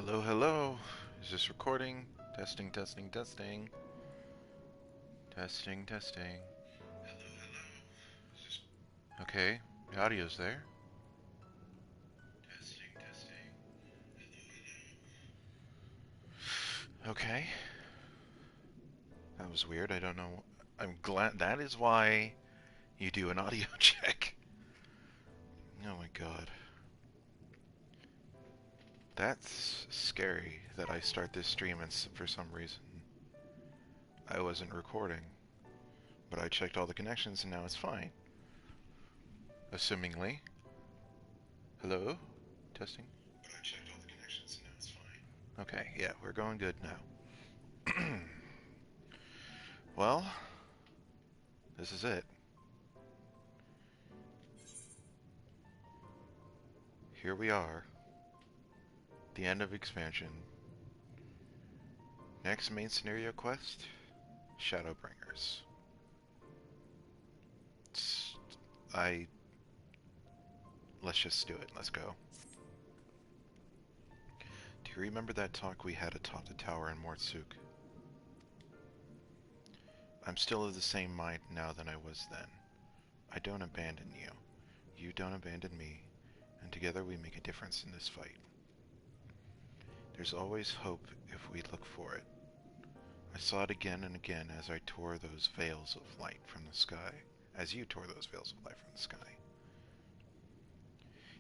Hello, hello. Is this recording? Testing, testing, testing. Testing, testing. Hello, hello. Okay, the audio's there. Testing, testing. Okay. That was weird. I don't know. I'm glad. That is why you do an audio check. Oh my god. That's scary that I start this stream and for some reason I wasn't recording. But I checked all the connections and now it's fine. Assumingly. Hello? Testing? But I checked all the connections and now it's fine. Okay, yeah, we're going good now. Well, this is it. Here we are. The end of expansion. Next main scenario quest, Shadowbringers. I... Let's just do it. Let's go. Do you remember that talk we had atop the tower in Mortsuk? I'm still of the same mind now than I was then. I don't abandon you. You don't abandon me. And together we make a difference in this fight. There's always hope if we look for it. I saw it again and again as I tore those veils of light from the sky. As you tore those veils of light from the sky.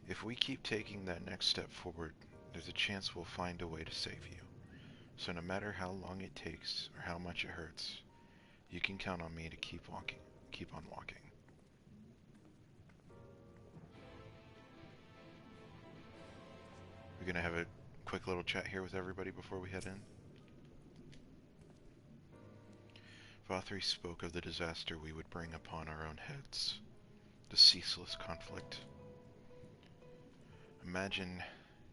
If we keep taking that next step forward, there's a chance we'll find a way to save you. So no matter how long it takes, or how much it hurts, you can count on me to keep walking. Keep on walking. We're gonna have a quick little chat here with everybody before we head in. Vothri spoke of the disaster we would bring upon our own heads. The ceaseless conflict. Imagine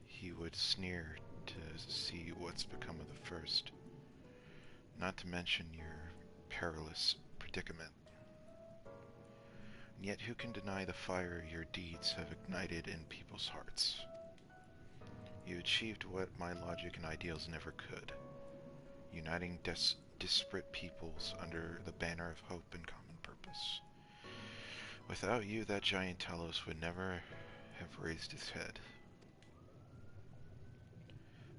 he would sneer to see what's become of the first. Not to mention your perilous predicament. And yet who can deny the fire your deeds have ignited in people's hearts? You achieved what my logic and ideals never could, uniting disparate peoples under the banner of hope and common purpose. Without you, that giant Talos would never have raised his head.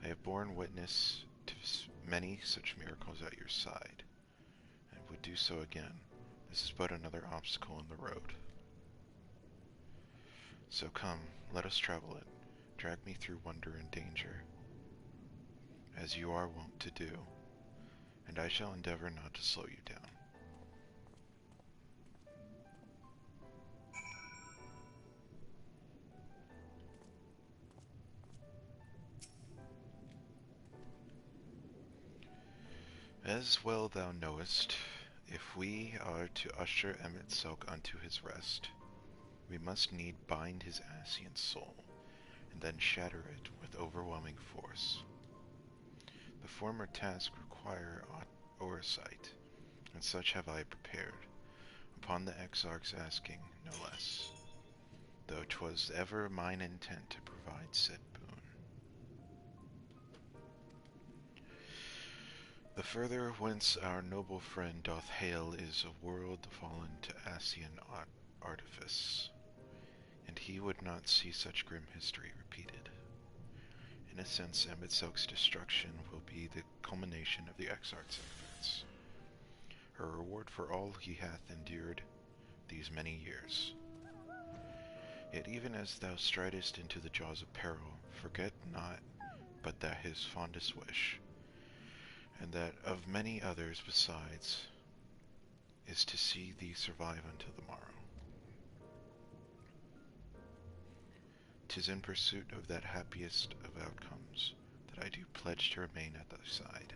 I have borne witness to many such miracles at your side, and would do so again. This is but another obstacle in the road. So come, let us travel it. Drag me through wonder and danger, as you are wont to do, and I shall endeavor not to slow you down. As well thou knowest, if we are to usher Emet-Selch unto his rest, we must need bind his Ascian soul, and then shatter it with overwhelming force. The former tasks require oversight, and such have I prepared, upon the Exarch's asking, no less, though 'twas ever mine intent to provide said boon. The further whence our noble friend doth hail is a world fallen to Ascian artifice, and he would not see such grim history repeated. In a sense, Emet-Selch's destruction will be the culmination of the Exarch's efforts, a reward for all he hath endured these many years. Yet even as thou stridest into the jaws of peril, forget not but that his fondest wish, and that of many others besides, is to see thee survive until the morrow. 'Tis in pursuit of that happiest of outcomes that I do pledge to remain at thy side.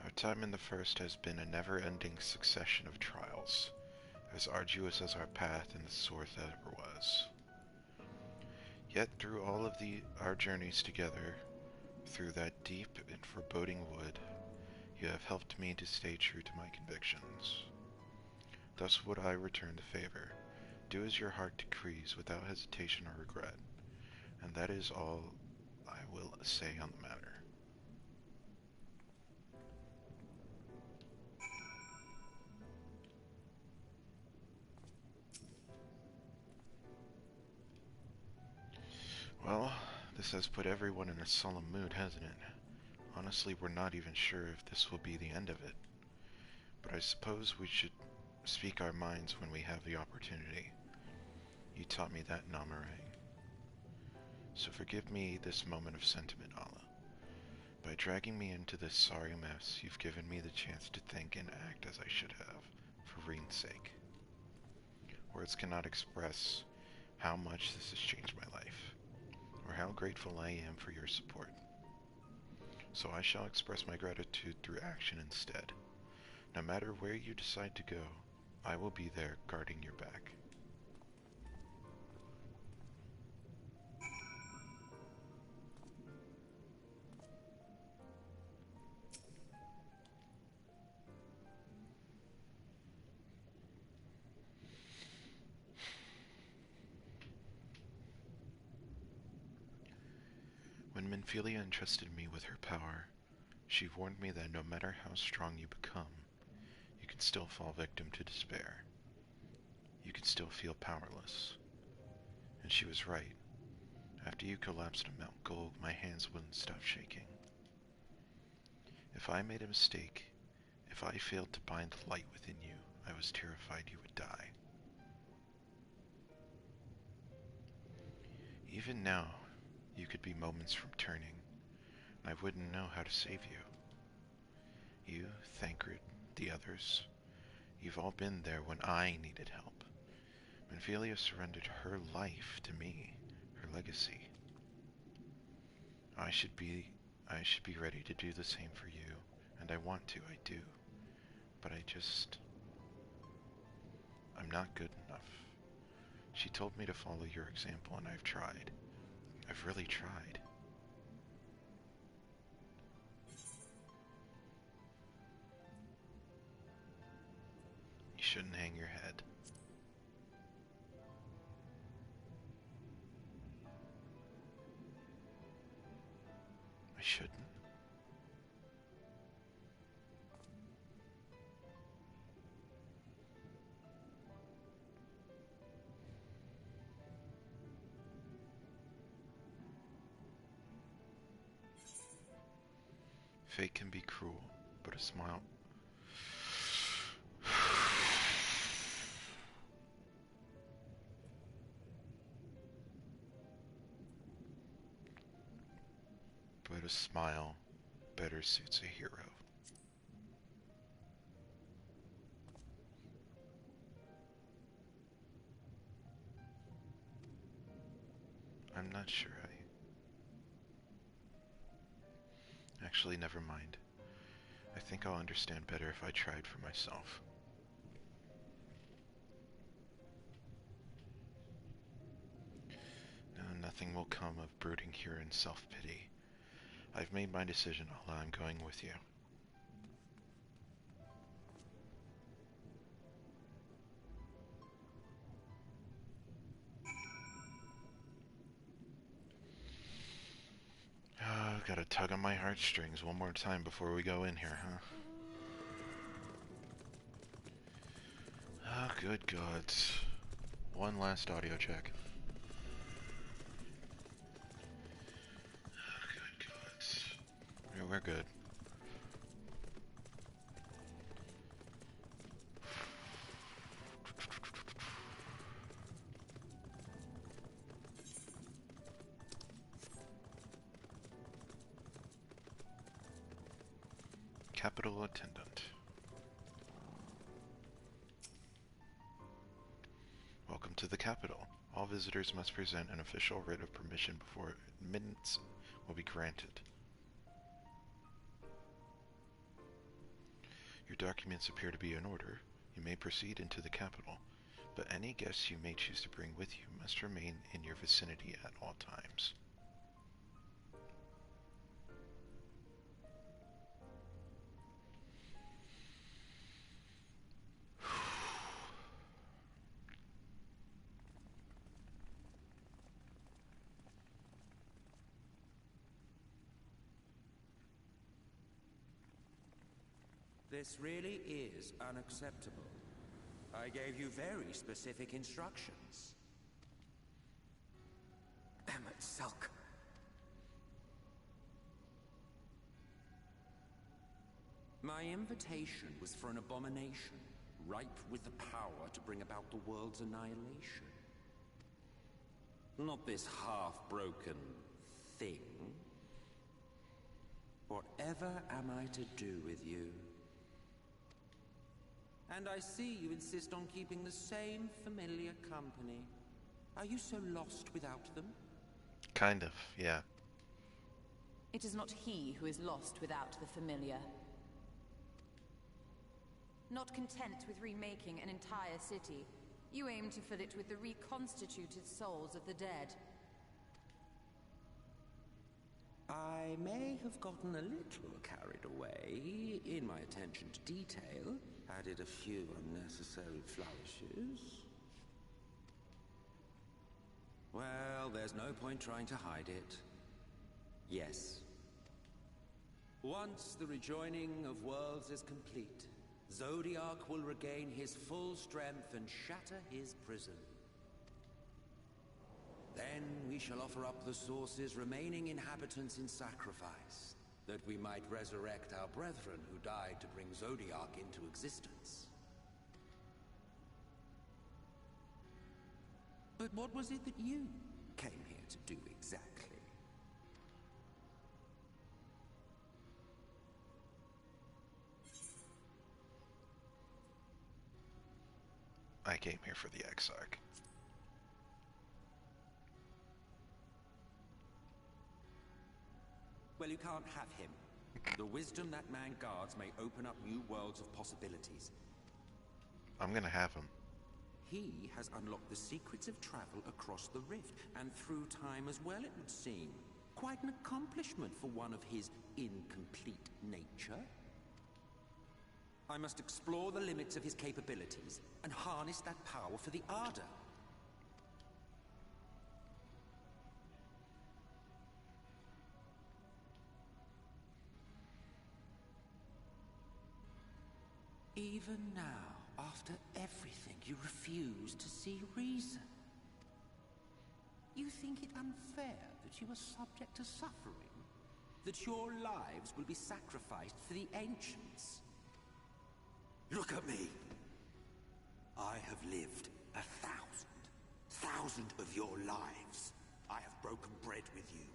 Our time in the First has been a never-ending succession of trials, as arduous as our path in the Source ever was. Yet through all of our journeys together, Through that deep and foreboding wood, you have helped me to stay true to my convictions. Thus would I return the favor. Do as your heart decrees without hesitation or regret, and that is all I will say on the matter. Well, this has put everyone in a solemn mood, hasn't it? Honestly, we're not even sure if this will be the end of it. But I suppose we should speak our minds when we have the opportunity. You taught me that in Amarang. So forgive me this moment of sentiment, Allah. By dragging me into this sorry mess, you've given me the chance to think and act as I should have, for Reen's sake. Words cannot express how much this has changed my life, or how grateful I am for your support. So I shall express my gratitude through action instead. No matter where you decide to go, I will be there guarding your back. When Minfilia entrusted me with her power, she warned me that no matter how strong you become, you can still fall victim to despair. You can still feel powerless. And she was right. After you collapsed on Mount Gold, my hands wouldn't stop shaking. If I made a mistake, if I failed to bind the light within you, I was terrified you would die. Even now, you could be moments from turning, and I wouldn't know how to save you. You, Thancred, the others, you've all been there when I needed help. Minfilia surrendered her life to me, her legacy. I should be ready to do the same for you, and I want to, I do. But I'm not good enough. She told me to follow your example, and I've tried. I've really tried. You shouldn't hang your head. I shouldn't. Fate can be cruel, but a smile... but a smile better suits a hero. I'm not sure Actually, never mind. I think I'll understand better if I tried for myself. No, nothing will come of brooding here in self-pity. I've made my decision, Allah. I'm going with you. Gotta tug on my heartstrings one more time before we go in here, huh? Oh, good gods. One last audio check. Oh, good gods. Yeah, we're good. Capital Attendant. Welcome to the capital. All visitors must present an official writ of permission before admittance will be granted. Your documents appear to be in order. You may proceed into the capital, but any guests you may choose to bring with you must remain in your vicinity at all times. This really is unacceptable. I gave you very specific instructions. Emet-Selch. My invitation was for an abomination, ripe with the power to bring about the world's annihilation. Not this half-broken thing. Whatever am I to do with you? And I see you insist on keeping the same familiar company. Are you so lost without them? Kind of, yeah. It is not he who is lost without the familiar. Not content with remaking an entire city, you aim to fill it with the reconstituted souls of the dead. I may have gotten a little carried away in my attention to detail, added a few unnecessary flourishes. Well, there's no point trying to hide it. Yes. Once the rejoining of worlds is complete, Zodiac will regain his full strength and shatter his prison. Then we shall offer up the Source's remaining inhabitants in sacrifice, that we might resurrect our brethren who died to bring Zodiac into existence. But what was it that you came here to do exactly? I came here for the Exarch. Well, you can't have him. The wisdom that man guards may open up new worlds of possibilities. I'm gonna have him. He has unlocked the secrets of travel across the rift, and through time as well, it would seem. Quite an accomplishment for one of his incomplete nature. I must explore the limits of his capabilities, and harness that power for the Ardor. Even now, after everything, you refuse to see reason. You think it unfair that you are subject to suffering? That your lives will be sacrificed for the Ancients? Look at me! I have lived 1,000 of your lives. I have broken bread with you,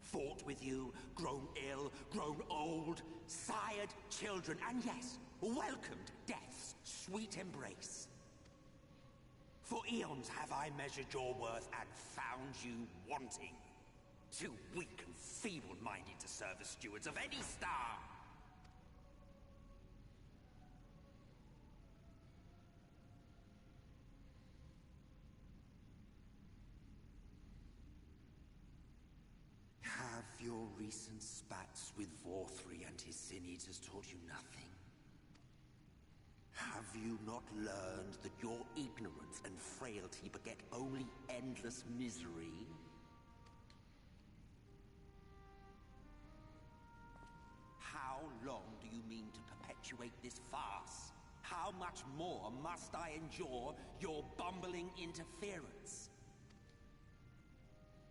fought with you, grown ill, grown old, sired children, and yes, welcomed death's sweet embrace. For eons have I measured your worth and found you wanting. Too weak and feeble-minded to serve as stewards of any star. Have your recent spats with Vorthri and his Sin Eaters taught you nothing? Have you not learned that your ignorance and frailty beget only endless misery? How long do you mean to perpetuate this farce? How much more must I endure your bumbling interference?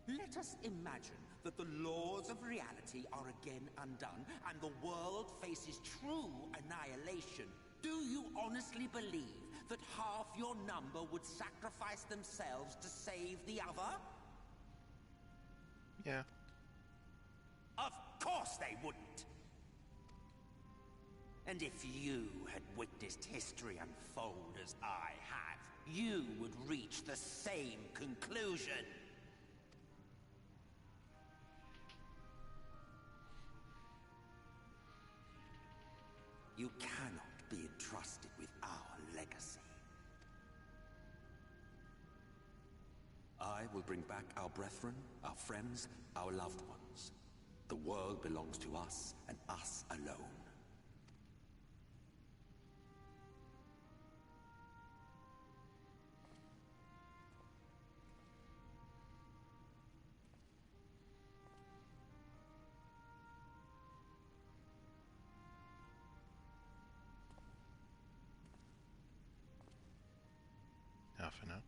Let us imagine that the laws of reality are again undone, and the world faces true annihilation. Do you honestly believe that half your number would sacrifice themselves to save the other? Yeah. Of course they wouldn't! And if you had witnessed history unfold as I have, you would reach the same conclusion. You cannot be entrusted with our legacy. I will bring back our brethren, our friends, our loved ones. The world belongs to us, and us alone. laughing, huh?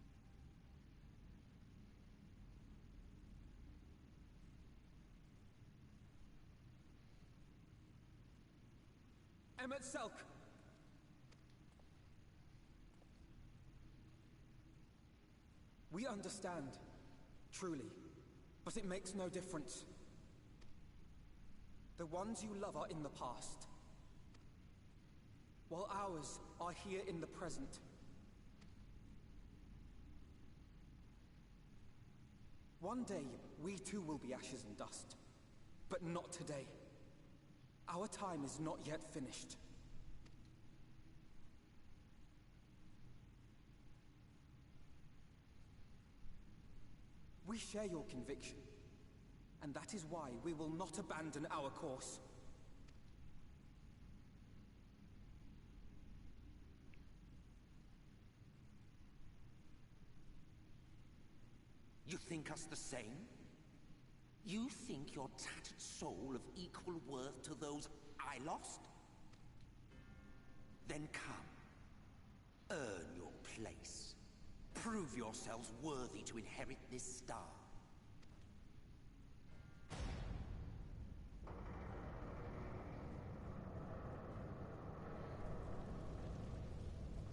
Emet-Selch! We understand, truly, but it makes no difference. The ones you love are in the past, while ours are here in the present. One day, we too will be ashes and dust, but not today. Our time is not yet finished. We share your conviction, and that is why we will not abandon our course. You think us the same? You think your tattered soul of equal worth to those I lost? Then come. Earn your place. Prove yourselves worthy to inherit this star.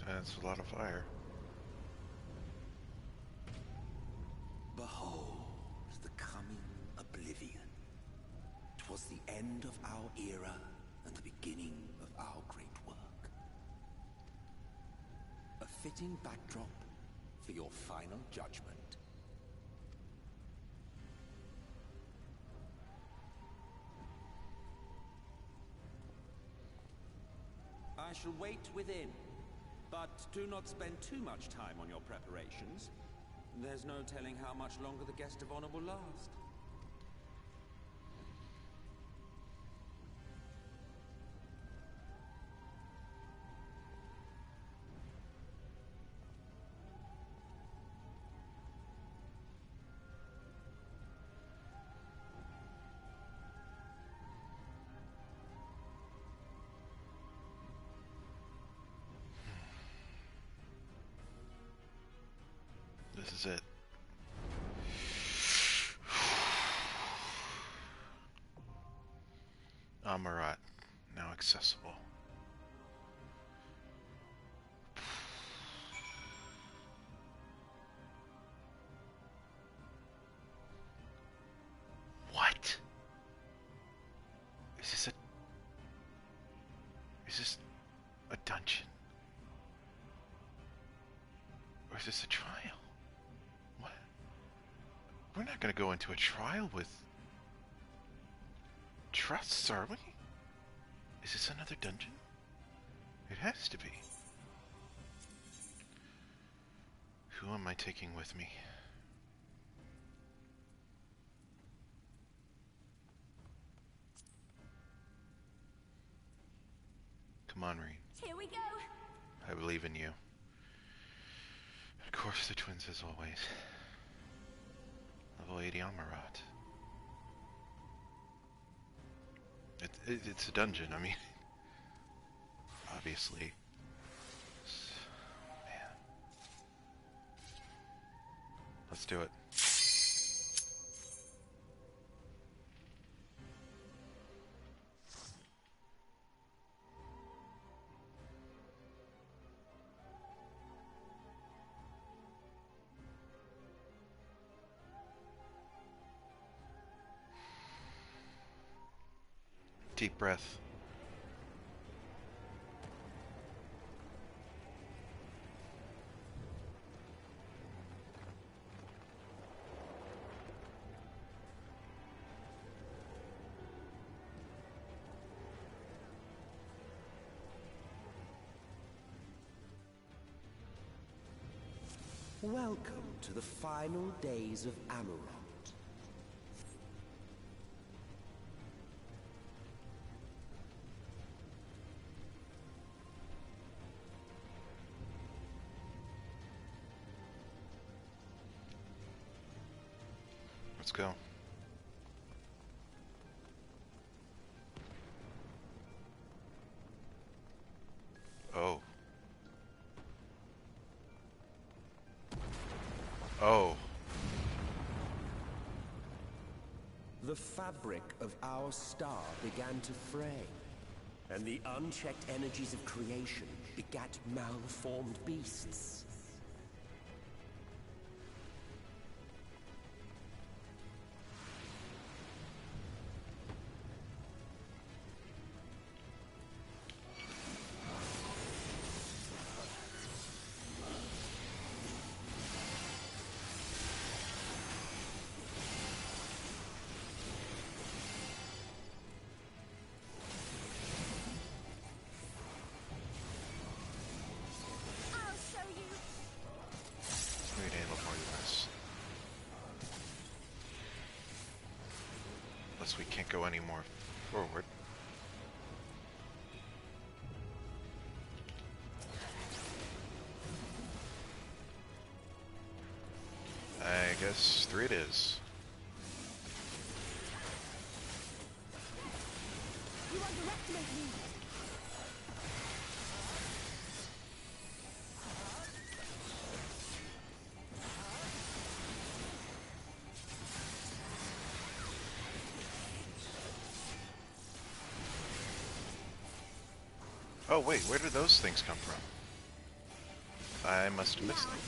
That's a lot of fire. Behold the coming oblivion. 'Twas the end of our era and the beginning of our great work. A fitting backdrop for your final judgment. I shall wait within, but do not spend too much time on your preparations. There's no telling how much longer the guest of honor will last. This is it. Amarat, now accessible. What? Is this a dungeon? Or is this a trial? What? We're not gonna go into a trial with trusts, are we? Is this another dungeon? It has to be. Who am I taking with me? Come on, Reed. Here we go. I believe in you. Of course, the twins as always. Level 80 Amarat. It's a dungeon, I mean, obviously. Man. Let's do it. Deep breath. Welcome to the final days of Amarat. Let's go. Oh. Oh. The fabric of our star began to fray, and the unchecked energies of creation begat malformed beasts. We can't go any more forward. I guess 3 it is. You underestimate me. Oh wait, where did those things come from? I must have missed them.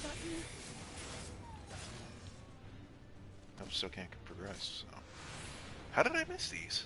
I still can't progress, so... How did I miss these?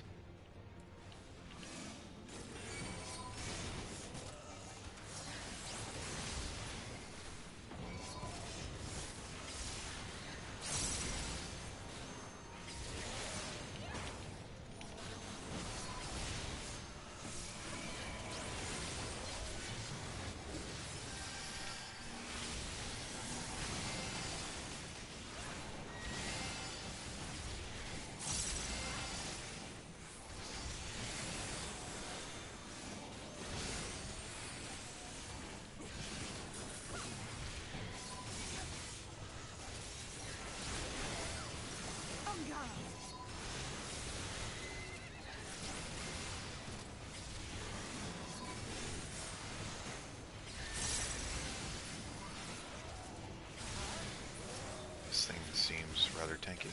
This thing seems rather tanky.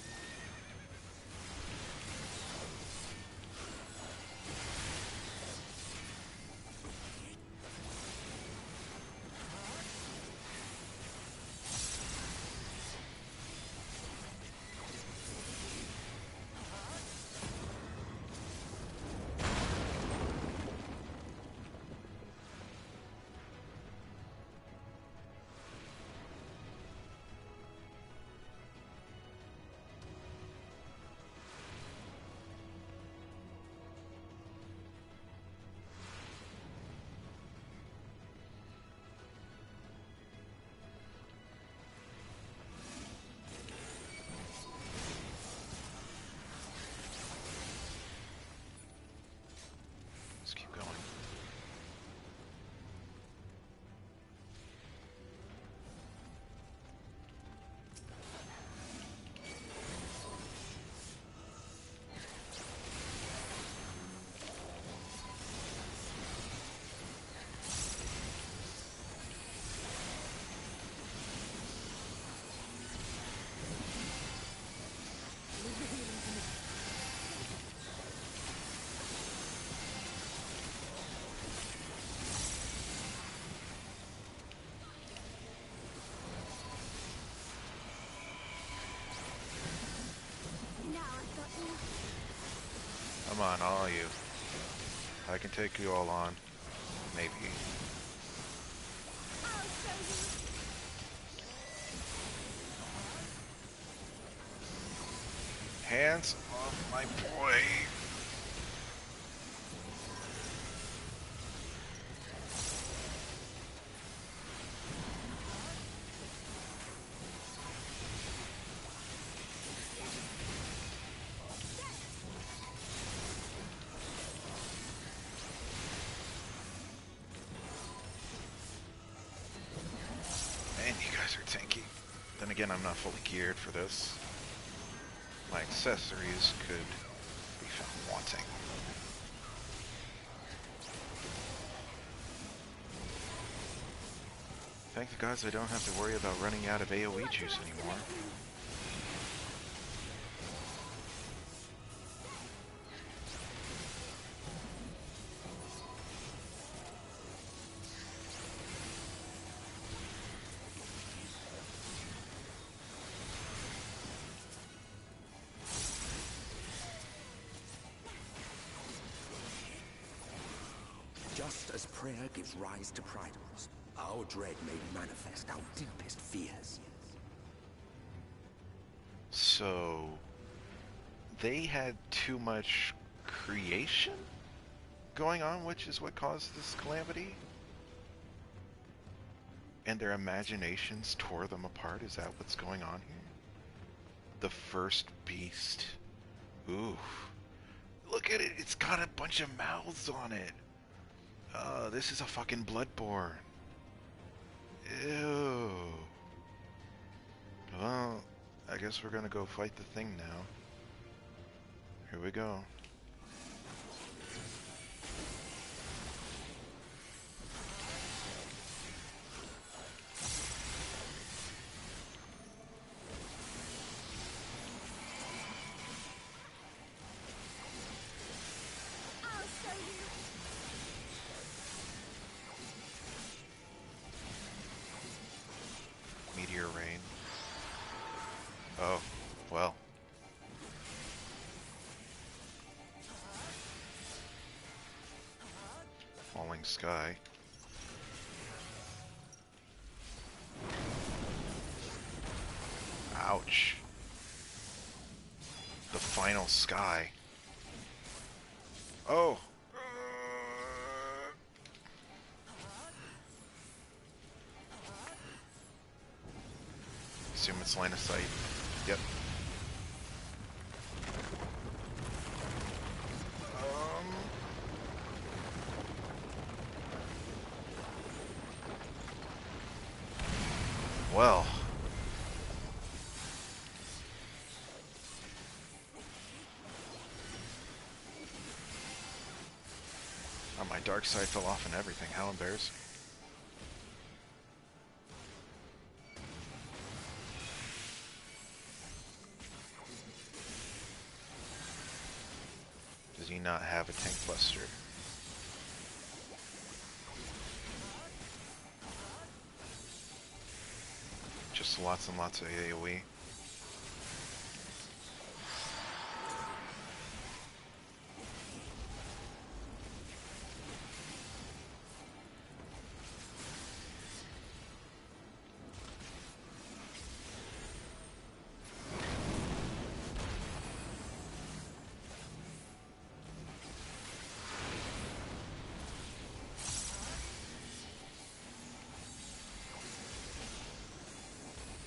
Let's keep going. Come on, all of you. I can take you all on. Maybe. Hands off my boy. Man, you guys are tanky. Then again, I'm not fully geared for this. My accessories could be found wanting. Thank the gods I don't have to worry about running out of AoE juice anymore. Just as prayer gives rise to pridals, our dread made manifest our deepest fears. So, they had too much creation going on, which is what caused this calamity? And their imaginations tore them apart? Is that what's going on here? The first beast. Ooh. Look at it! It's got a bunch of mouths on it! This is a fucking Bloodborne. Ew. Well, I guess we're gonna go fight the thing now. Here we go. Meteor rain. Oh, well. Falling sky. Ouch. The final sky. Oh! Assume it's line of sight. Yep. Well. Oh, my dark side fell off and everything. How embarrassing. Does he not have a tank buster? Just lots and lots of AoE.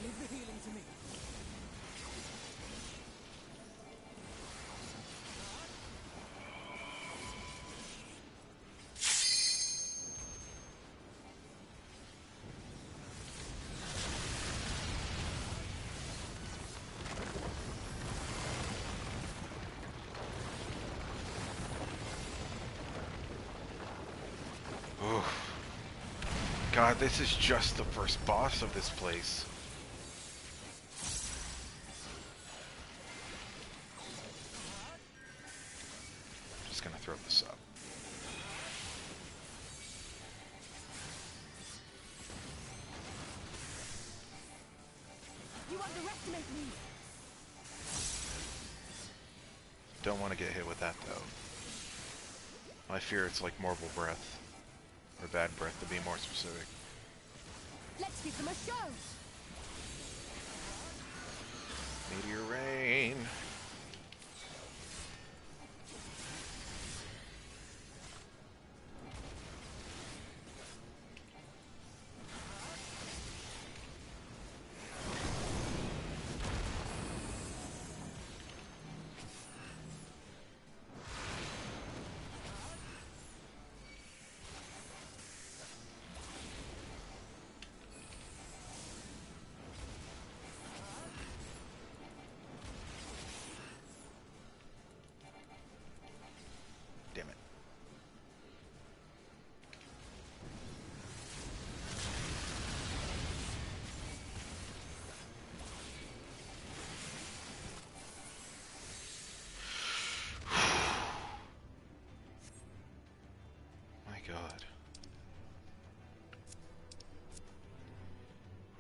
Leave the healing to me. Oof. God, this is just the first boss of this place. Just gonna throw this up. You underestimate me. Don't want to get hit with that though. I fear it's like mortal breath. Or bad breath, to be more specific. Let's give them a show. Meteor rain.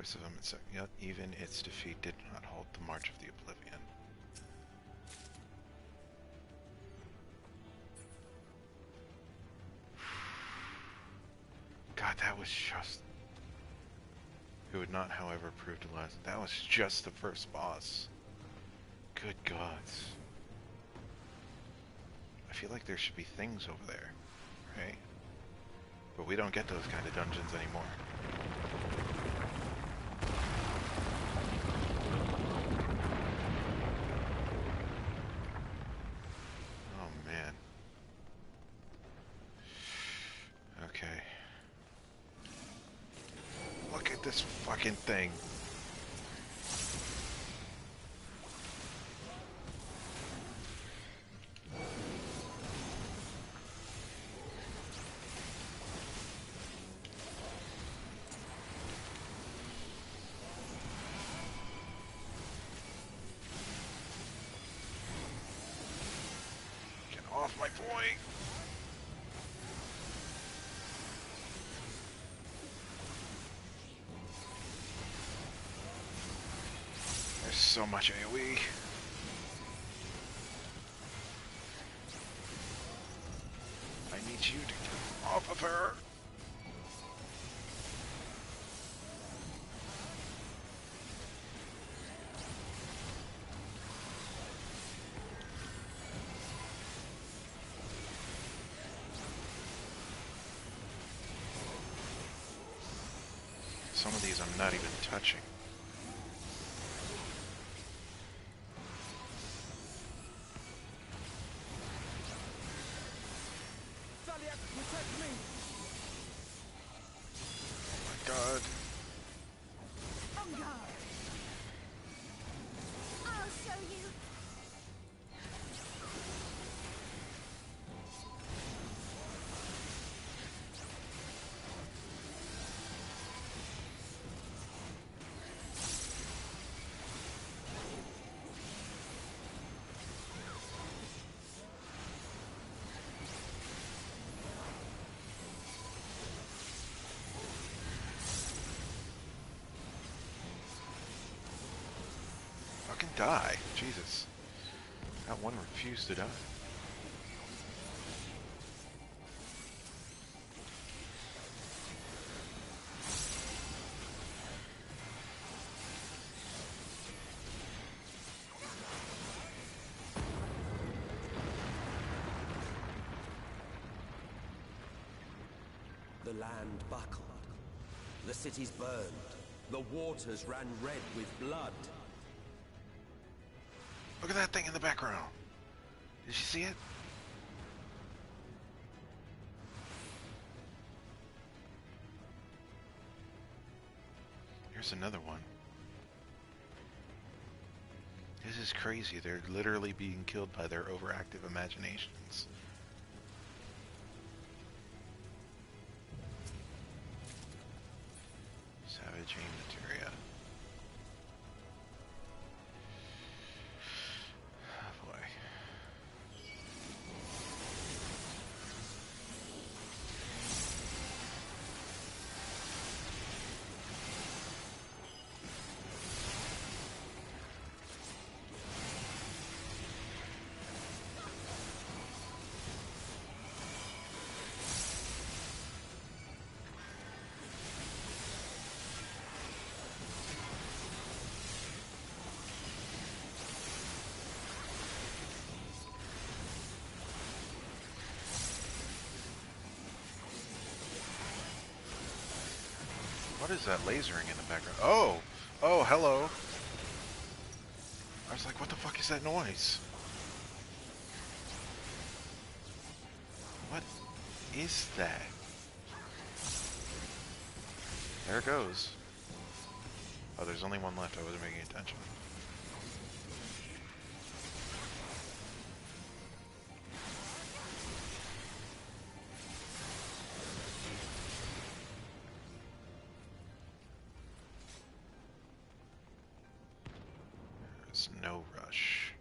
Force of Emet-Selch, yet even its defeat did not halt the march of the Oblivion. God, that was just... Who would not, however, prove to last. That was just the first boss. Good gods. I feel like there should be things over there, right? But we don't get those kind of dungeons anymore. Oh man. Okay. Look at this fucking thing. Off my point! There's so much AoE. I need you to get off of her! Some of these I'm not even touching. Protect me! Oh my god. On guard. I'll show you. Fucking die. Jesus. That one refused to die. The land buckled. The cities burned. The waters ran red with blood. Look at that thing in the background. Did you see it? Here's another one. This is crazy. They're literally being killed by their overactive imaginations. Savage aim materia. Oh boy. What is that lasering in the background? Oh! Oh, hello! I was like, what the fuck is that noise? What is that? There it goes. Oh, there's only one left. I wasn't paying attention. There's no rush.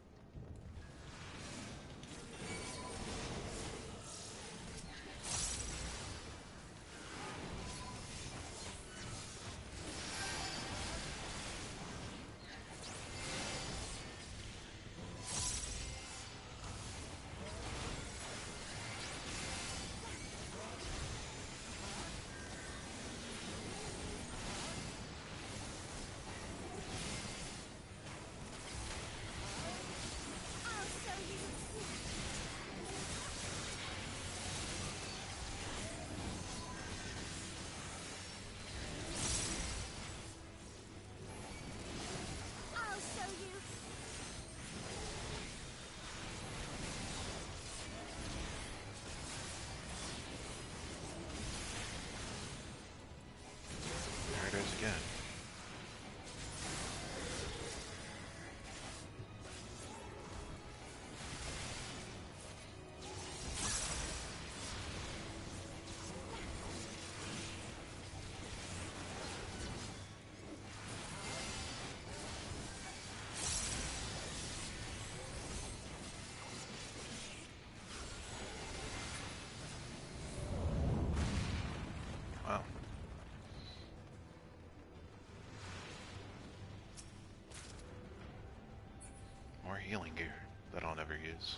More healing gear that I'll never use.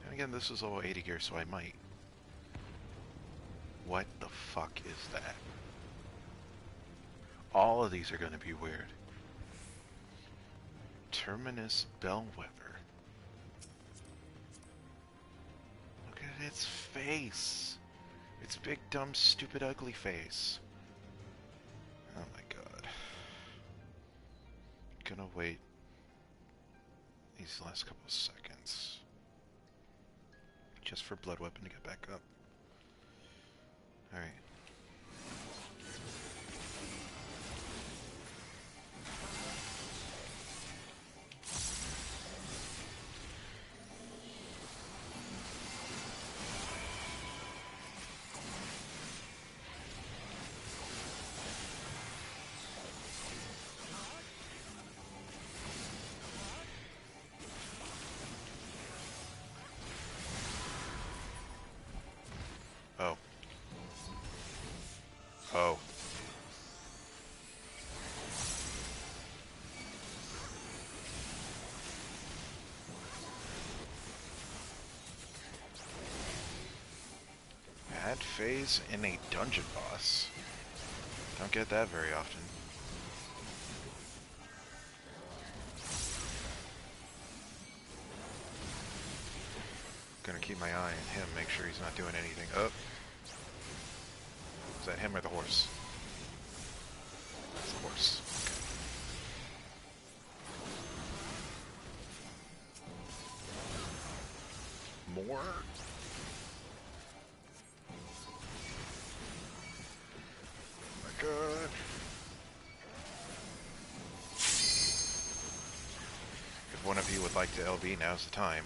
And again, this is all 80 gear, so I might. What the fuck is that? All of these are going to be weird. Terminus Bellwether. Look at its face. Its big, dumb, stupid, ugly face. Oh my god. Gonna wait these last couple of seconds. Just for Blood Weapon to get back up. Alright. Oh. Oh. Bad phase in a dungeon boss. Don't get that very often. Gonna keep my eye on him, make sure he's not doing anything. Oh. Is that him or the horse? It's the horse. Okay. More? Oh my god. If one of you would like to LB, now's the time.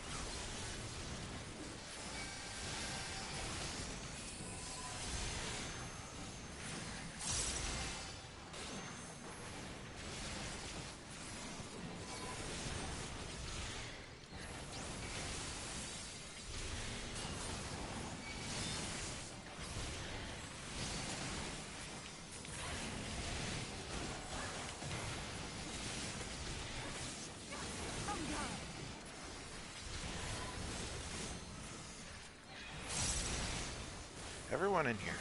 Everyone in here.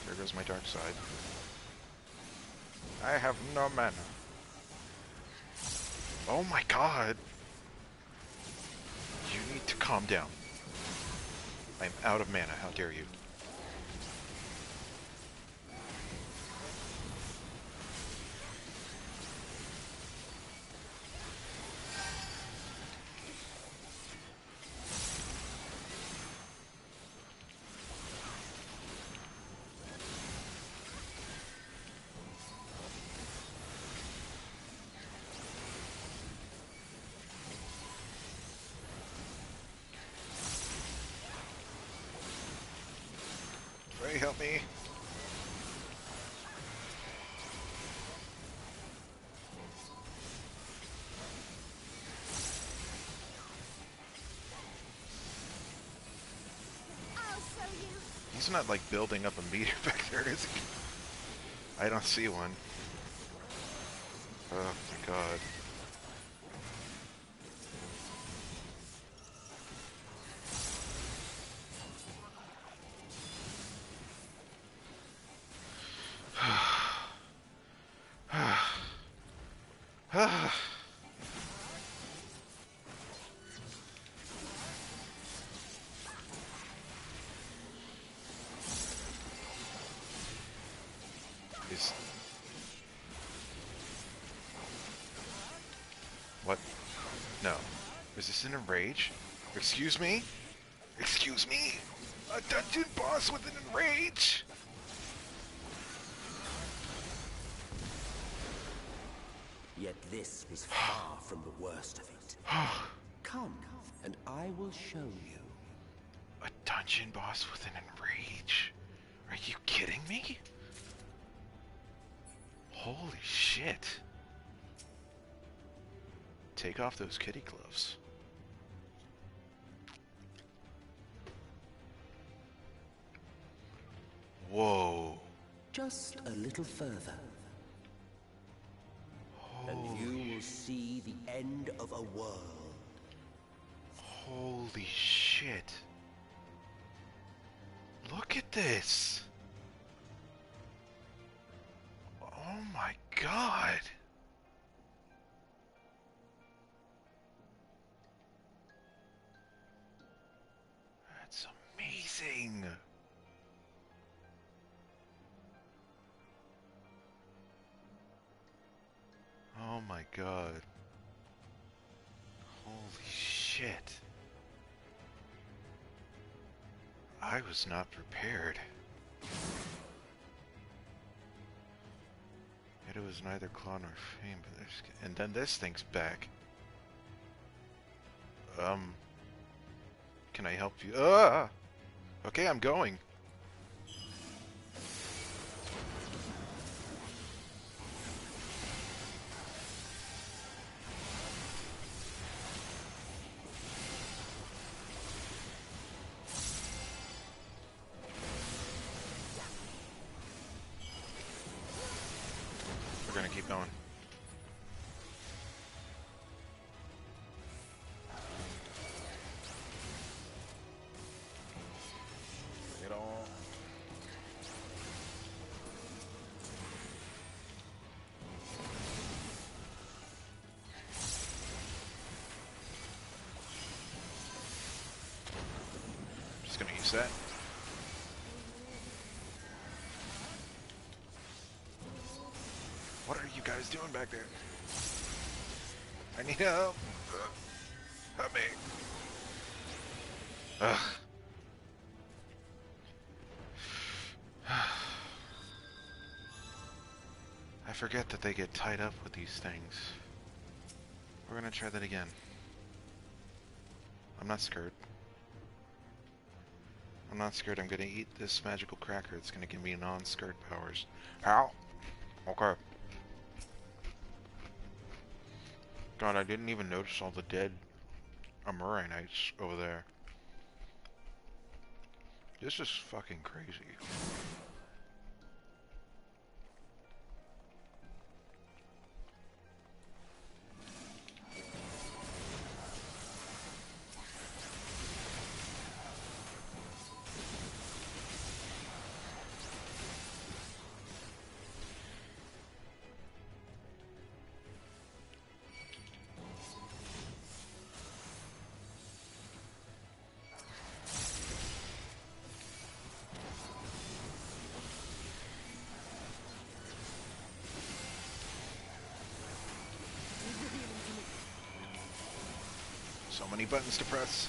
There goes my dark side. I have no mana. Oh my god! You need to calm down. I'm out of mana, how dare you. Ray, help me. I'll show you. He's not like building up a meter back there, is he? I don't see one. Oh my god. Is... What? No. Is this in a rage? Excuse me? Excuse me? A dungeon boss with an enrage? Yet this was far from the worst of it. Come, and I will show you. A dungeon boss with an enrage? Are you kidding me? Holy shit. Take off those kitty gloves. Whoa. Just a little further. And you will see the end of a world. Holy shit. Look at this. Oh my god. That's amazing. Oh my god. Holy shit. I was not prepared. Yet it was neither claw nor fame, but there's... And then this thing's back. Can I help you? Okay, I'm going. We're gonna keep going. Bring it on. Just gonna use that. What are you guys doing back there? I need help. Help me. Ugh. I forget that they get tied up with these things. We're gonna try that again. I'm not scared. I'm not scared. I'm gonna eat this magical cracker. It's gonna give me non-scared powers. Ow! Okay. God, I didn't even notice all the dead Amuranites over there. This is fucking crazy. So many buttons to press.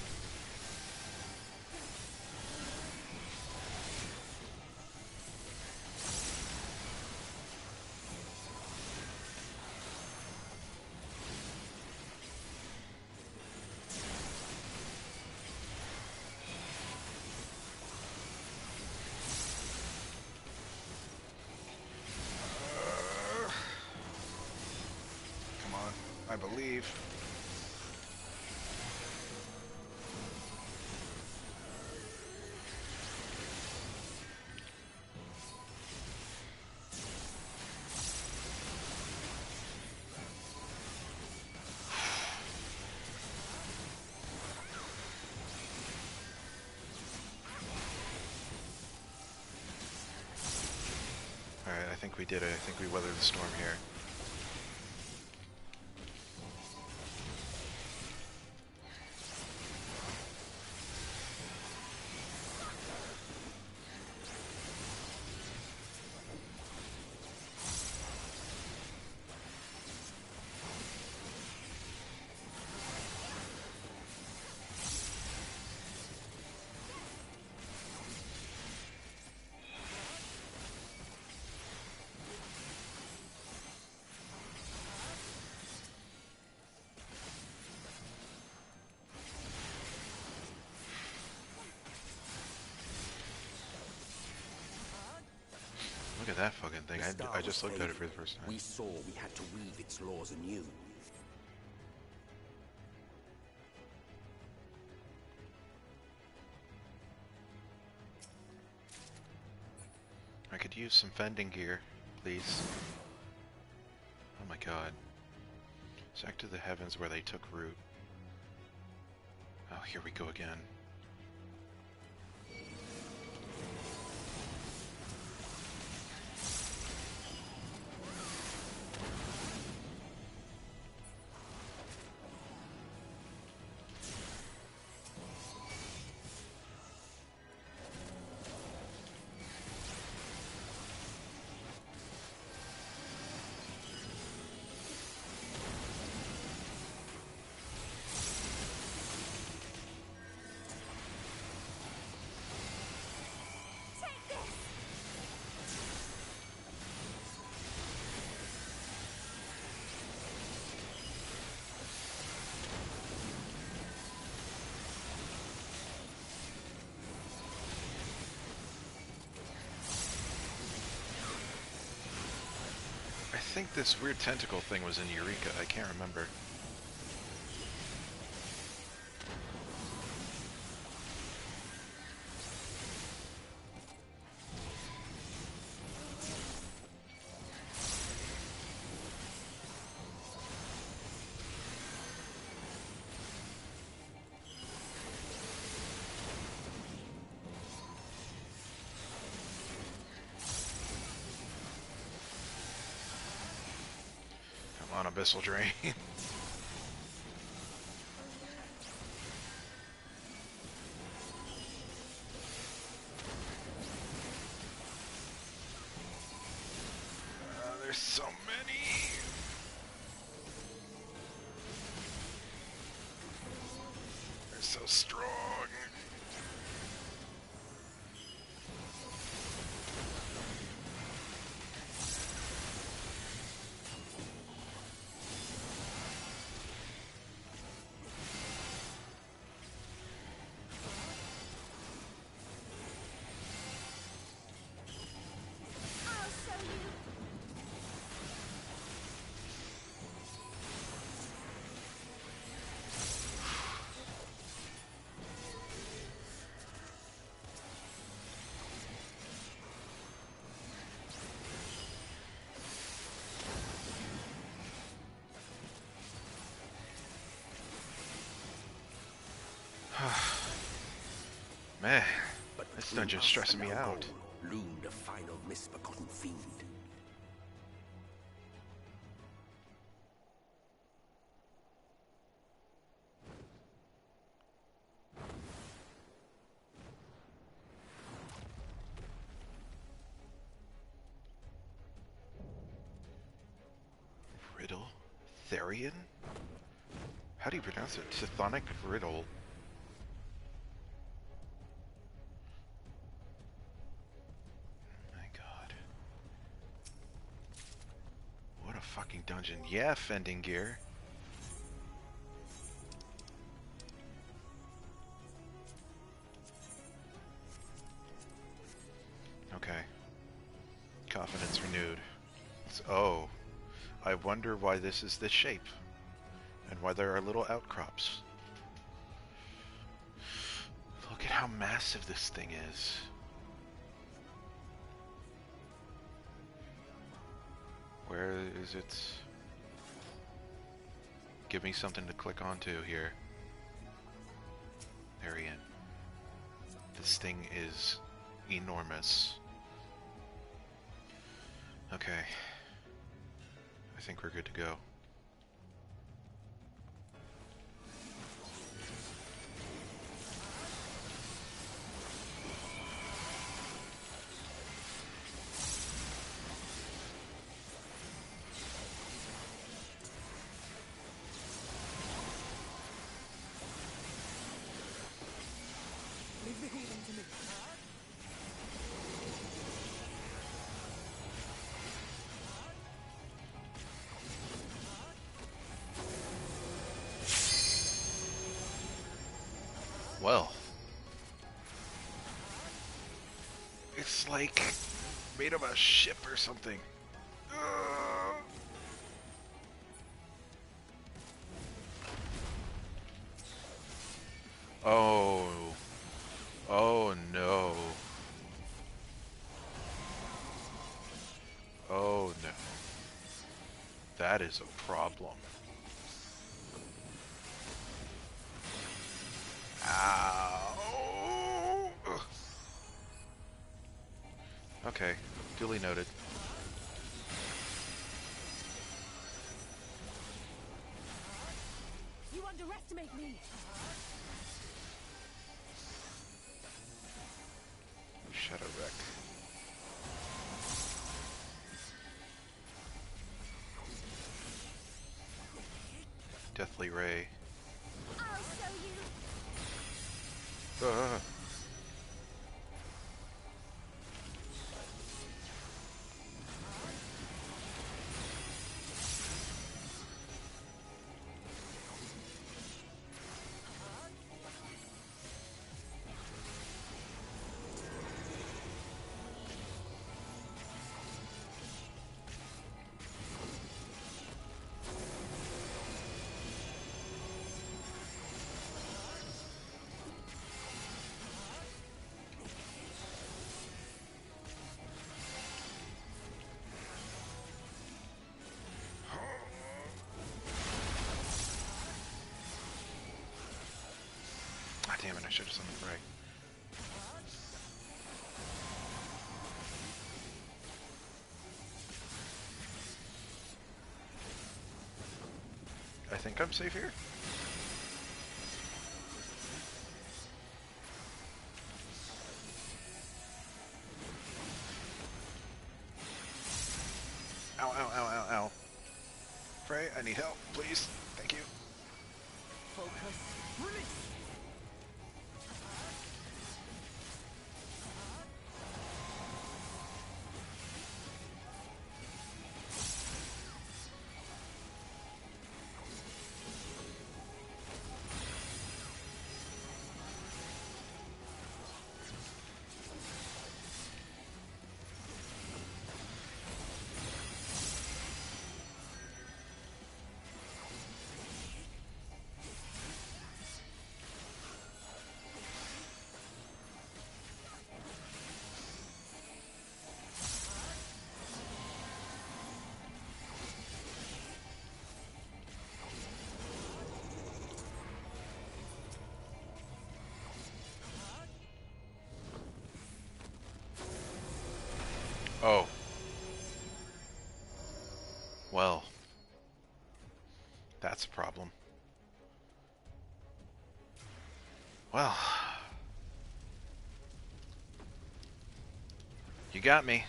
Come on, I believe. Alright, I think we did it. I think we weathered the storm here. Look at that fucking thing. I just looked at it for the first time. We saw we had to weave its laws anew. I could use some fending gear, please. Oh my god. Back to the heavens where they took root. Oh, here we go again. I think this weird tentacle thing was in Eureka. I can't remember. On Abyssal Drain. There's so many. They're so strong. Man, this dungeon's stressing me out. Loomed a final misbegotten fiend. Riddle? Therian? How do you pronounce it? Chthonic Riddle. Fucking dungeon. Yeah, fending gear. Okay. Confidence renewed. Oh. I wonder why this is this shape. And why there are little outcrops. Look at how massive this thing is. Where is it? Give me something to click onto here. Arian. This thing is enormous. Okay. I think we're good to go. Well, it's like made of a ship or something. Oh. Oh no. that is a problem. Ow! Ugh. Okay, duly noted. You underestimate me. Shadow Wreck. Deathly Ray. I'll show you. Ah. Ah, damn it, I should have summoned Ray. I think I'm safe here. Ow, ow, ow, ow, ow. Frey, I need help, please. Thank you. Focus. Release. Oh. Well. That's a problem. Well. You got me.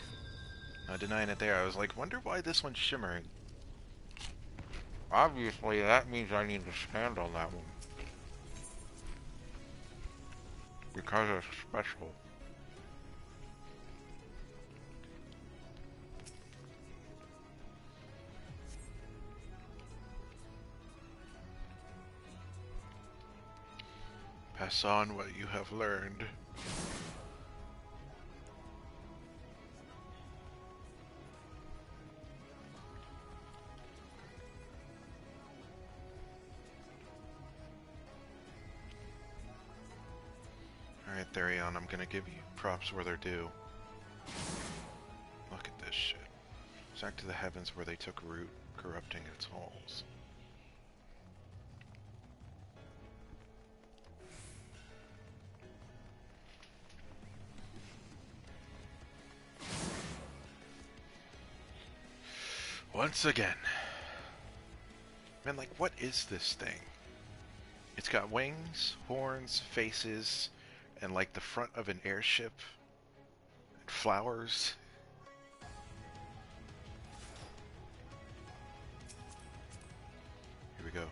No denying it there. I was like, wonder why this one's shimmering. Obviously, that means I need to stand on that one. Because it's special. Pass on what you have learned. Alright, Therion, I'm gonna give you props where they're due. Look at this shit. Back to the heavens where they took root, corrupting its halls. Once again. Man, like, what is this thing? It's got wings, horns, faces, and like the front of an airship. And flowers. Here we go.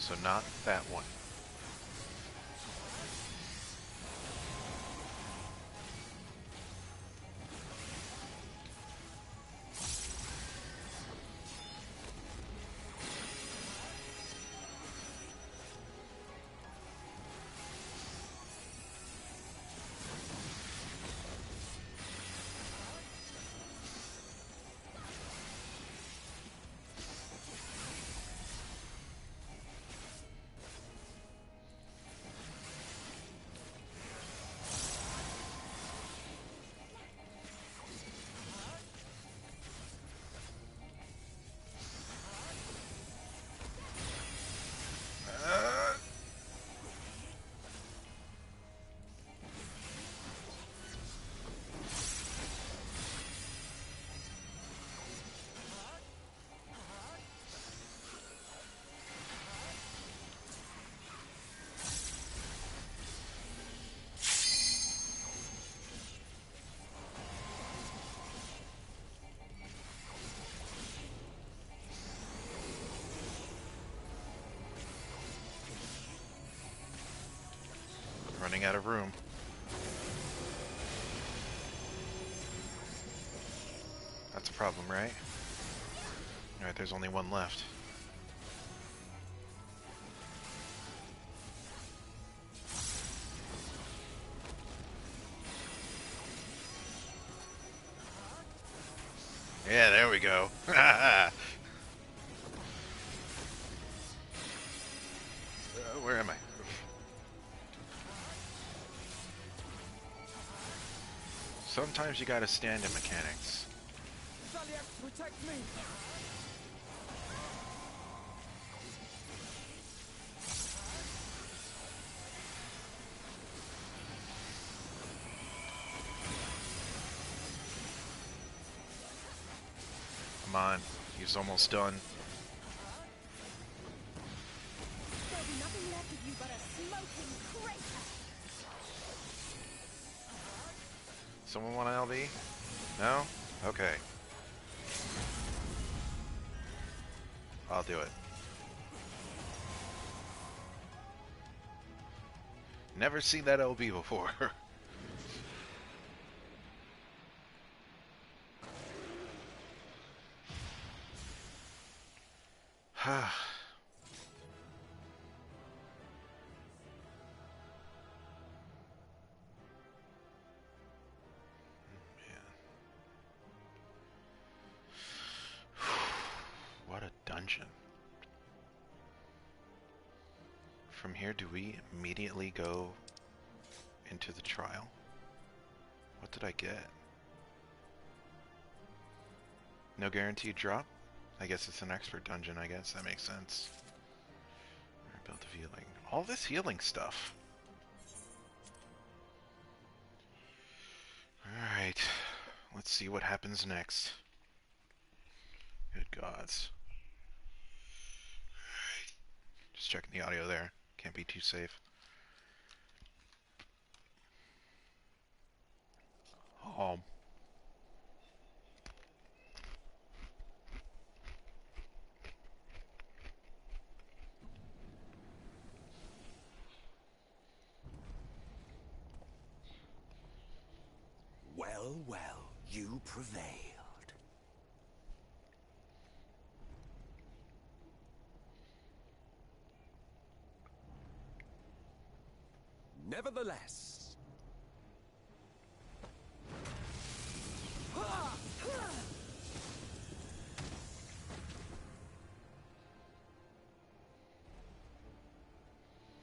So not that one. Running out of room. That's a problem, right? Alright, there's only one left. Yeah, there we go. Where am I? Sometimes you gotta stand in mechanics. Protect me! Come on, he's almost done. There'll be nothing left of you but a smoking crater. Someone want an LB? No? Okay. I'll do it. Never seen that LB before. What a dungeon. From here, do we immediately go into the trial? What did I get? No guaranteed drop? I guess it's an expert dungeon, I guess. That makes sense. Rebuild the healing. All this healing stuff. Alright. Let's see what happens next. Good gods. Alright. Just checking the audio there. Can't be too safe. Oh. Well, well, you prevailed. Nevertheless,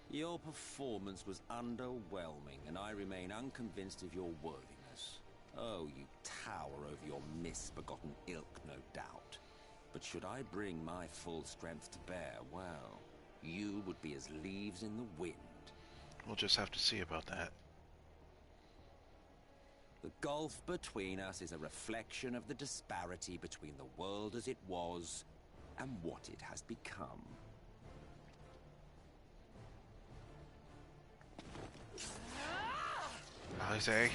your performance was underwhelming, and I remain unconvinced of your worthiness. Oh, you tower over your misbegotten ilk, no doubt. But should I bring my full strength to bear, well, you would be as leaves in the wind. We'll just have to see about that. The gulf between us is a reflection of the disparity between the world as it was and what it has become. Jose?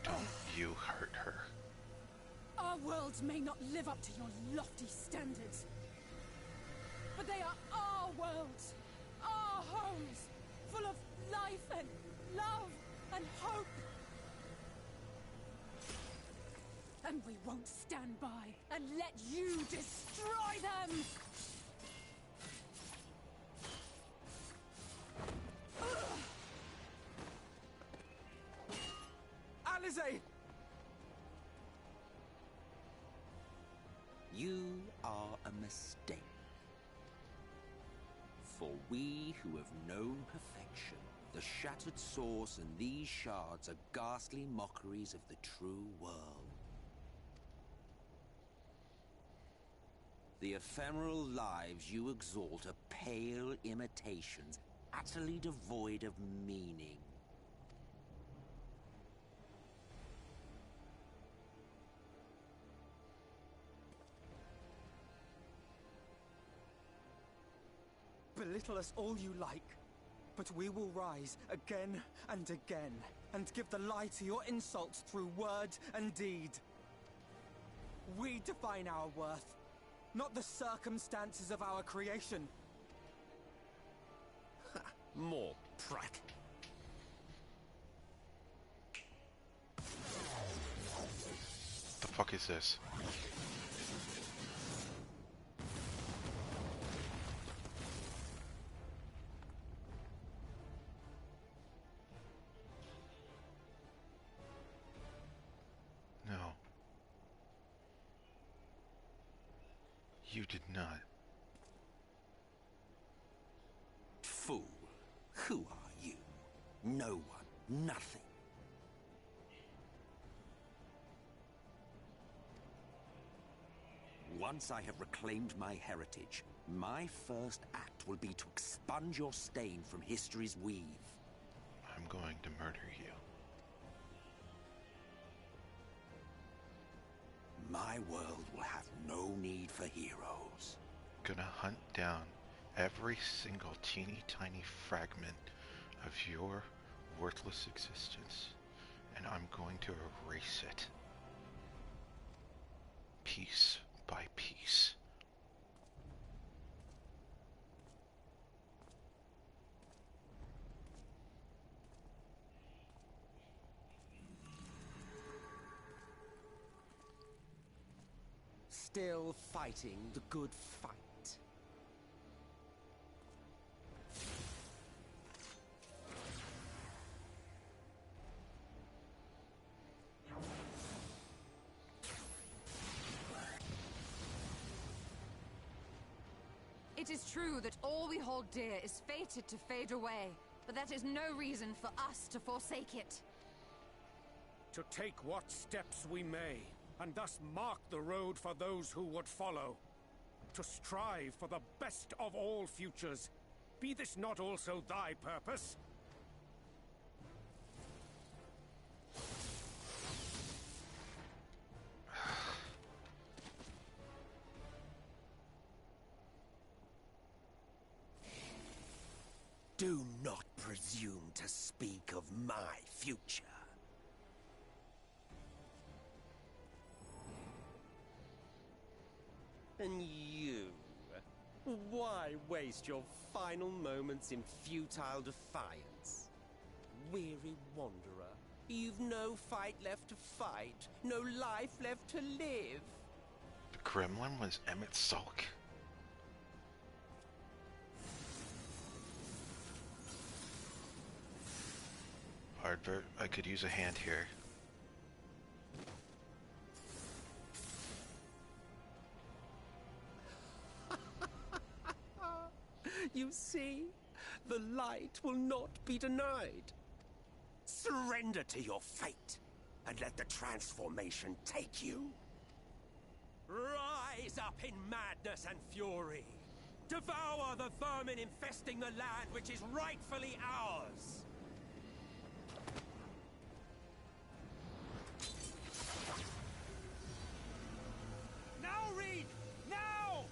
Don't you hurt her. Our worlds may not live up to your lofty standards, but they are our worlds, our homes, full of life and love and hope. And we won't stand by and let you destroy them! Alizé! You are a mistake. For we who have known perfection, the shattered source and these shards are ghastly mockeries of the true world. The ephemeral lives you exalt are pale imitations, utterly devoid of meaning. Belittle us all you like, but we will rise again and again, and give the lie to your insults through word and deed. We define our worth, not the circumstances of our creation. More prat. The fuck is this? No. You did not. Fool. Who are you? No one. Nothing. Once I have reclaimed my heritage, my first act will be to expunge your stain from history's weave. I'm going to murder you. My world will have no need for heroes. Gonna hunt down every single teeny tiny fragment of your worthless existence, and I'm going to erase it. Piece by piece. Still fighting the good fight. It is true that all we hold dear is fated to fade away, but that is no reason for us to forsake it. To take what steps we may, and thus mark the road for those who would follow. To strive for the best of all futures. Be this not also thy purpose? Do not presume to speak of my future. And you? Why waste your final moments in futile defiance? Weary wanderer, you've no fight left to fight, no life left to live. The gremlin was Emet-Selch. I could use a hand here. You see, the light will not be denied. Surrender to your fate, and let the transformation take you. Rise up in madness and fury. Devour the vermin infesting the land which is rightfully ours. Now, Reed! Now!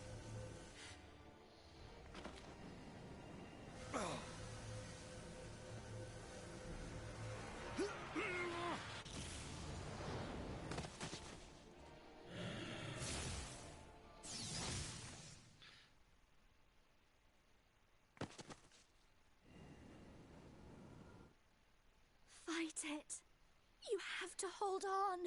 to hold on.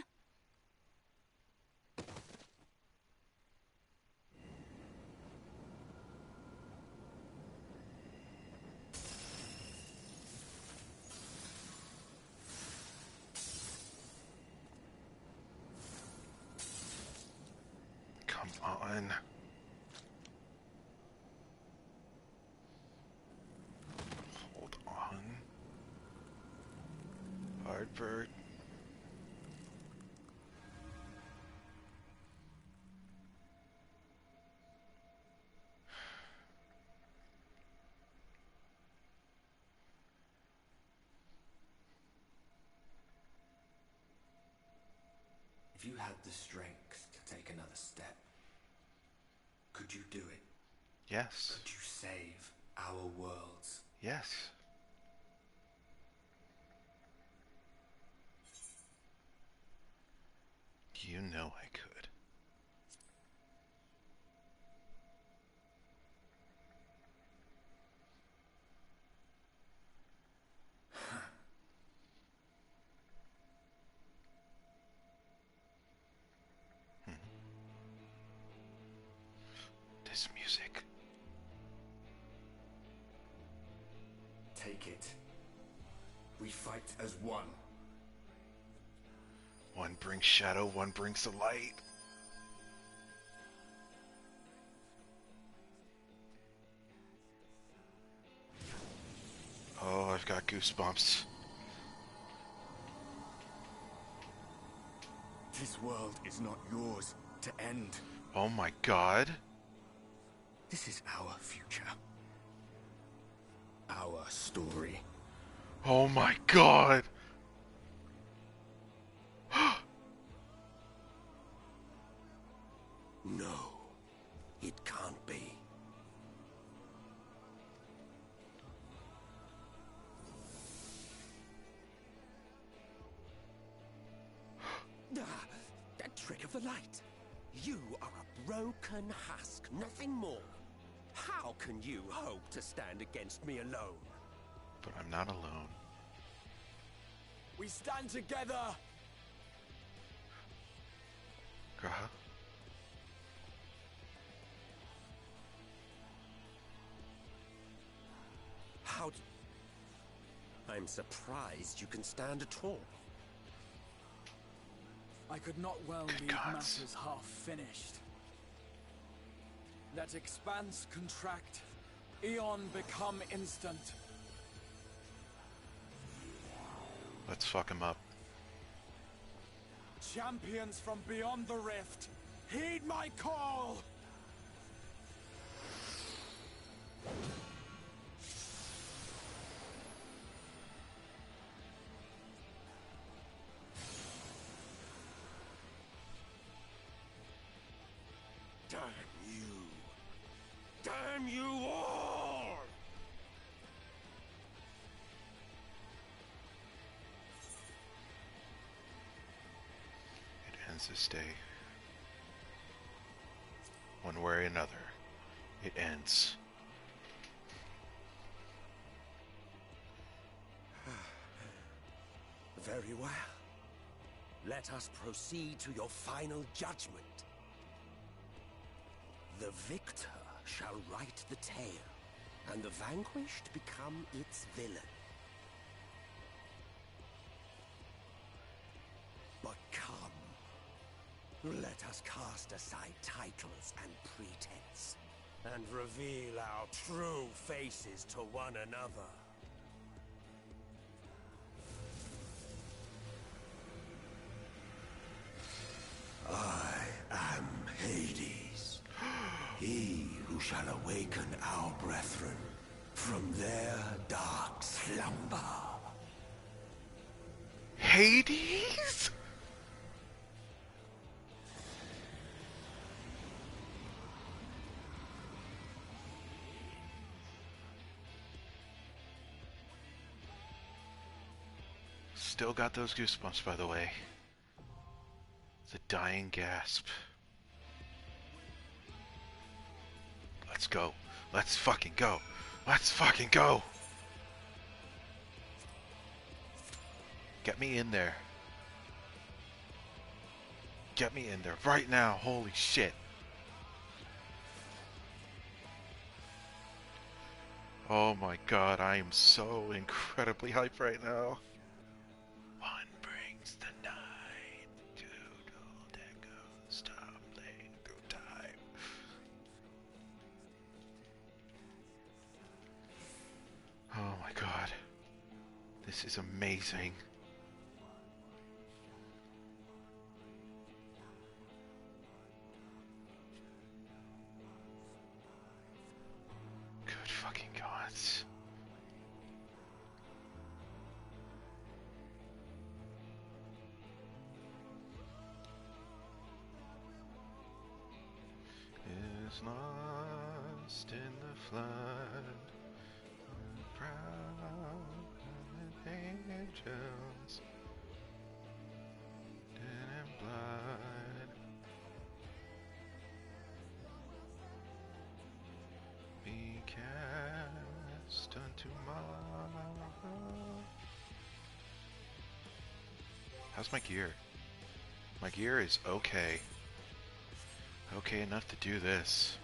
Come on. Hold on. Hardbird. If you had the strength to take another step, could you do it? Yes. Could you save our worlds? Yes. You know I could. This music. Take it. We fight as one. One brings shadow, one brings the light. Oh, I've got goosebumps. This world is not yours to end. Oh my god. This is our future. Our story. Oh my god. No, it can't be. That trick of the light. You are a broken husk, nothing more. How can you hope to stand against me alone? But I'm not alone. We stand together! Graha? How d- I'm surprised you can stand at all. I could not well Good leave gods. matters half finished. Let expanse contract, Eon become instant. Let's fuck him up. Champions from beyond the rift, heed my call! Damn you! Damn you all! It ends this day. One way or another. It ends. Very well. Let us proceed to your final judgment. The victor shall write the tale, and the vanquished become its villain. But come, let us cast aside titles and pretense, and reveal our true faces to one another. I am Hades, he who shall awaken our brethren from their dark slumber. Hades? Still got those goosebumps, by the way. The Dying Gasp. Let's go. Let's fucking go. Let's fucking go. Get me in there. Get me in there right now. Holy shit. Oh my god, I am so incredibly hyped right now. One brings the night, two dull echoes, tumbling through time. Oh my god. This is amazing. Good fucking gods. Is lost in the flood, proud angels, dead in blood, be cast unto tomorrow. How's my gear? My gear is okay. Okay enough to do this.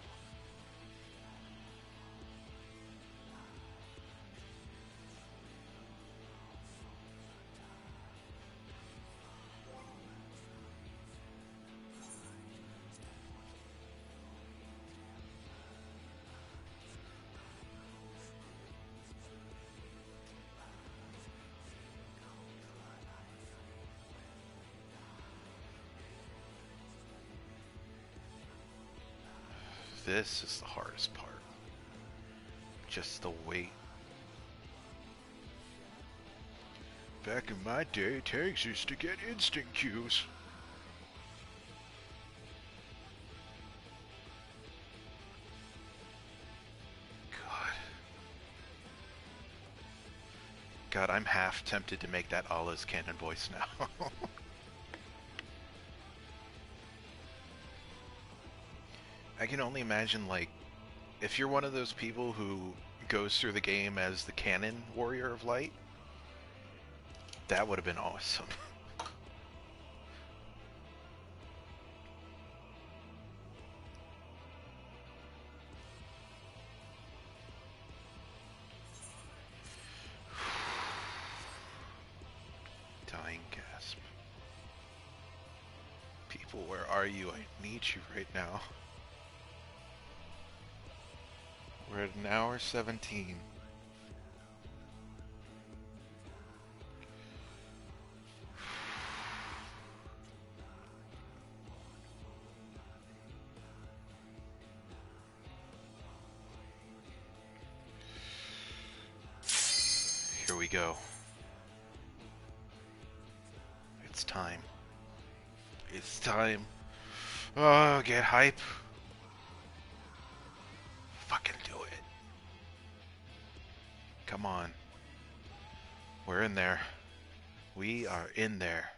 This is the hardest part. Just the wait. Back in my day, tanks used to get instant queues. God, I'm half tempted to make that Allah's canon voice now. I can only imagine, like, if you're one of those people who goes through the game as the canon warrior of light, that would have been awesome. Dying Gasp. People, where are you? I need you right now. We're at an hour 17. Here we go. It's time. It's time. Oh, get hype. Fucking do it. Come on. We're in there. We are in there.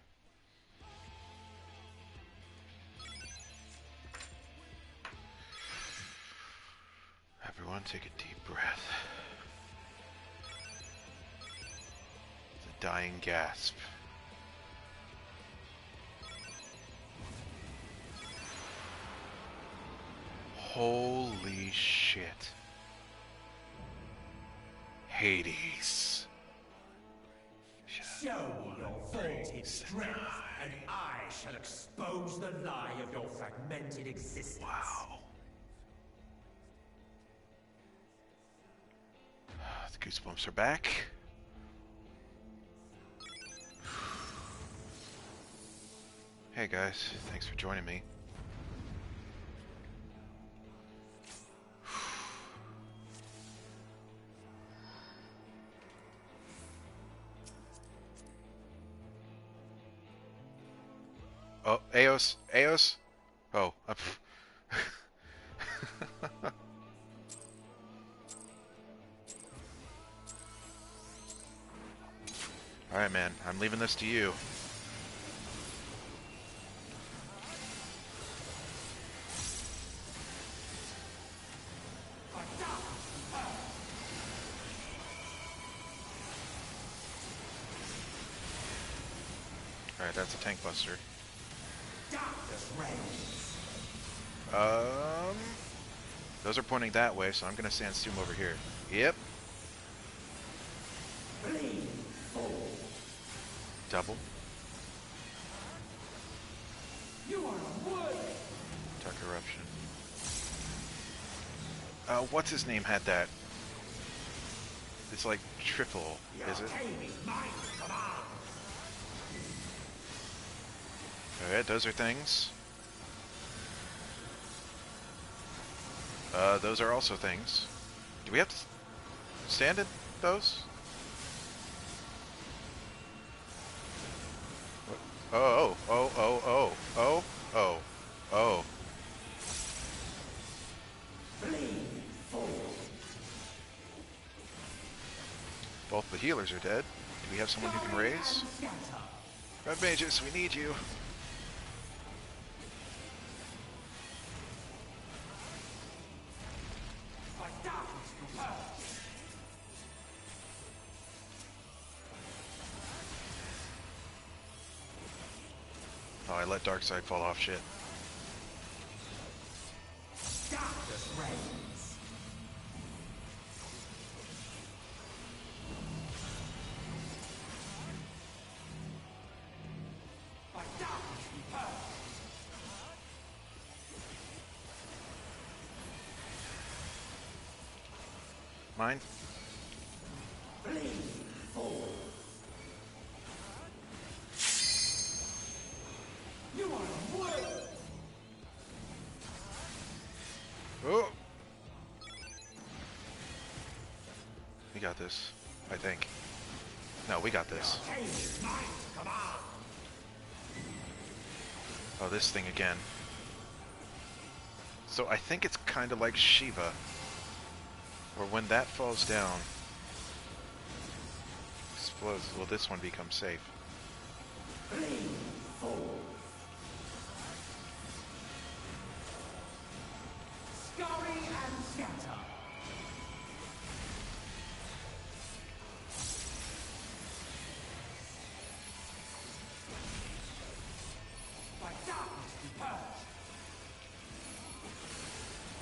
Everyone take a deep breath. The Dying Gasp. Holy shit. Hades. Show me your vaunted strength, and I shall expose the lie of your fragmented existence. Wow. The goosebumps are back. Hey guys, thanks for joining me. Oh, Eos, Eos. Oh, all right, man. I'm leaving this to you. All right, that's a tank buster. Die! Those are pointing that way, so I'm gonna sand Stoom over here. Yep. Double. Dark Eruption. What's his name had that? It's like triple, is it? Alright, those are things. Those are also things. Do we have to stand in those? Oh, oh, oh, oh, oh, oh, oh. Both the healers are dead. Do we have someone who can raise? Red mages, we need you. Oh, I let Darkseid fall off shit. Mine? Oh! We got this, I think. No, we got this. Oh, this thing again. So I think it's kind of like Shiva, where when that falls down, explodes. Will this one become safe?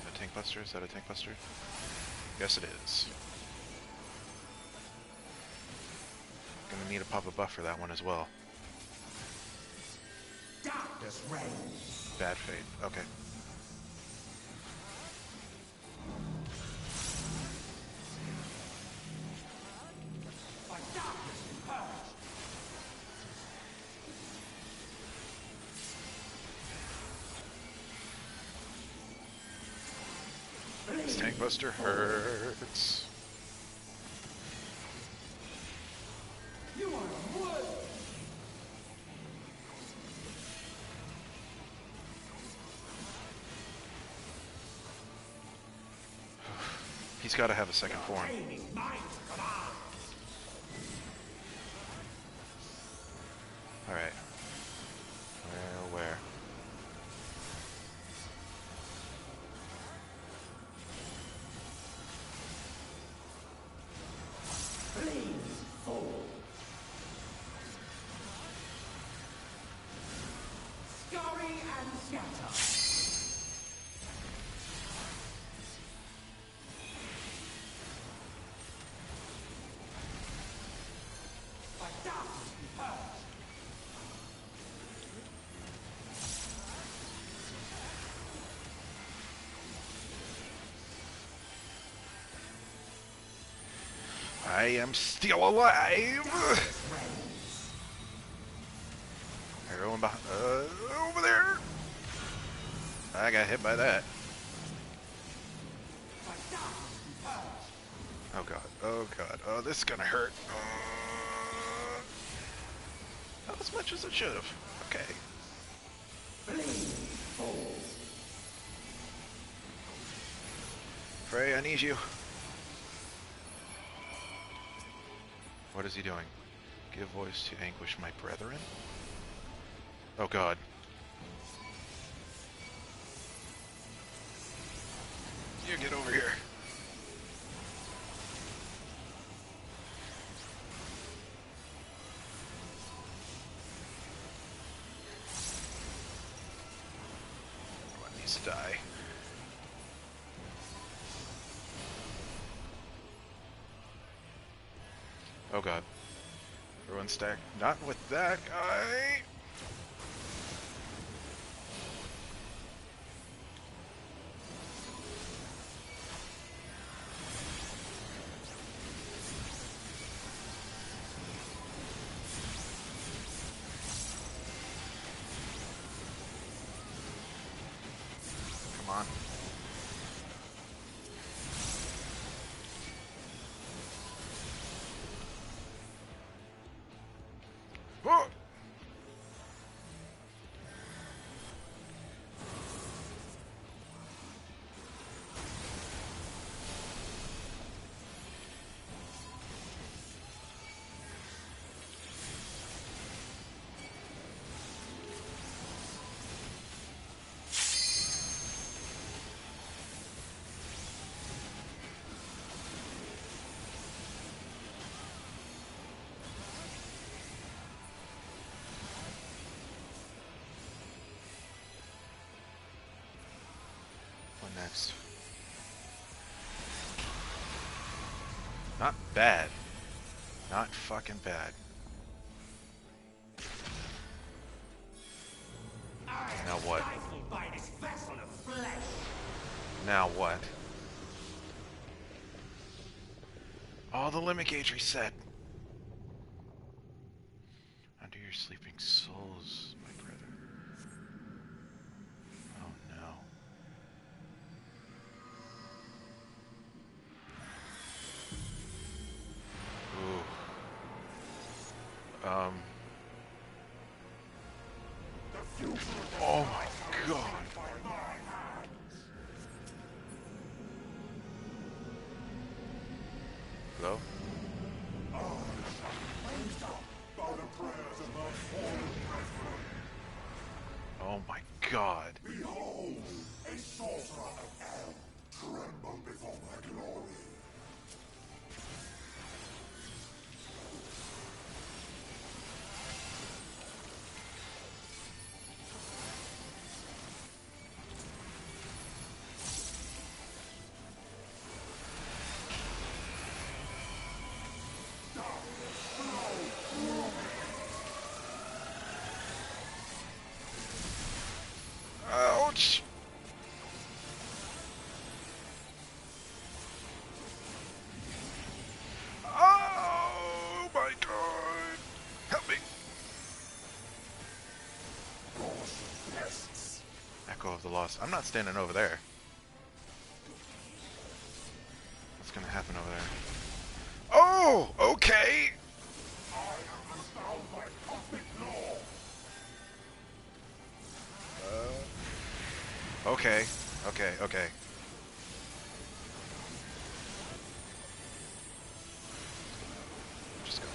A tank buster? Is that a tank buster? Yes, it is. Gonna need to pop a buff for that one as well. Bad fate. Okay. This tank buster hurts. He's got to have a second form. Alright. Where? I am still alive! Everyone behind, over there! I got hit by that. Oh god, oh god, oh this is gonna hurt. Not as much as it should have. Okay. Frey, I need you. What is he doing? Give voice to anguish, my brethren? Oh god. You get over here. die. Oh god. Ruin stack. Not with that guy! Come on. Whoa! Next. Not bad. Not fucking bad. Now what? Now what? Oh, the limit gauge reset. Under your sleeping souls, my brother. Oh no. Oh my god. Hello? Oh my god. Behold, a sorcerer of hell, tremble before my glory. Ouch! Oh my god! Help me! Echo of the Lost. I'm not standing over there. What's gonna happen over there? Oh! Okay! Okay. Okay, okay. Just go.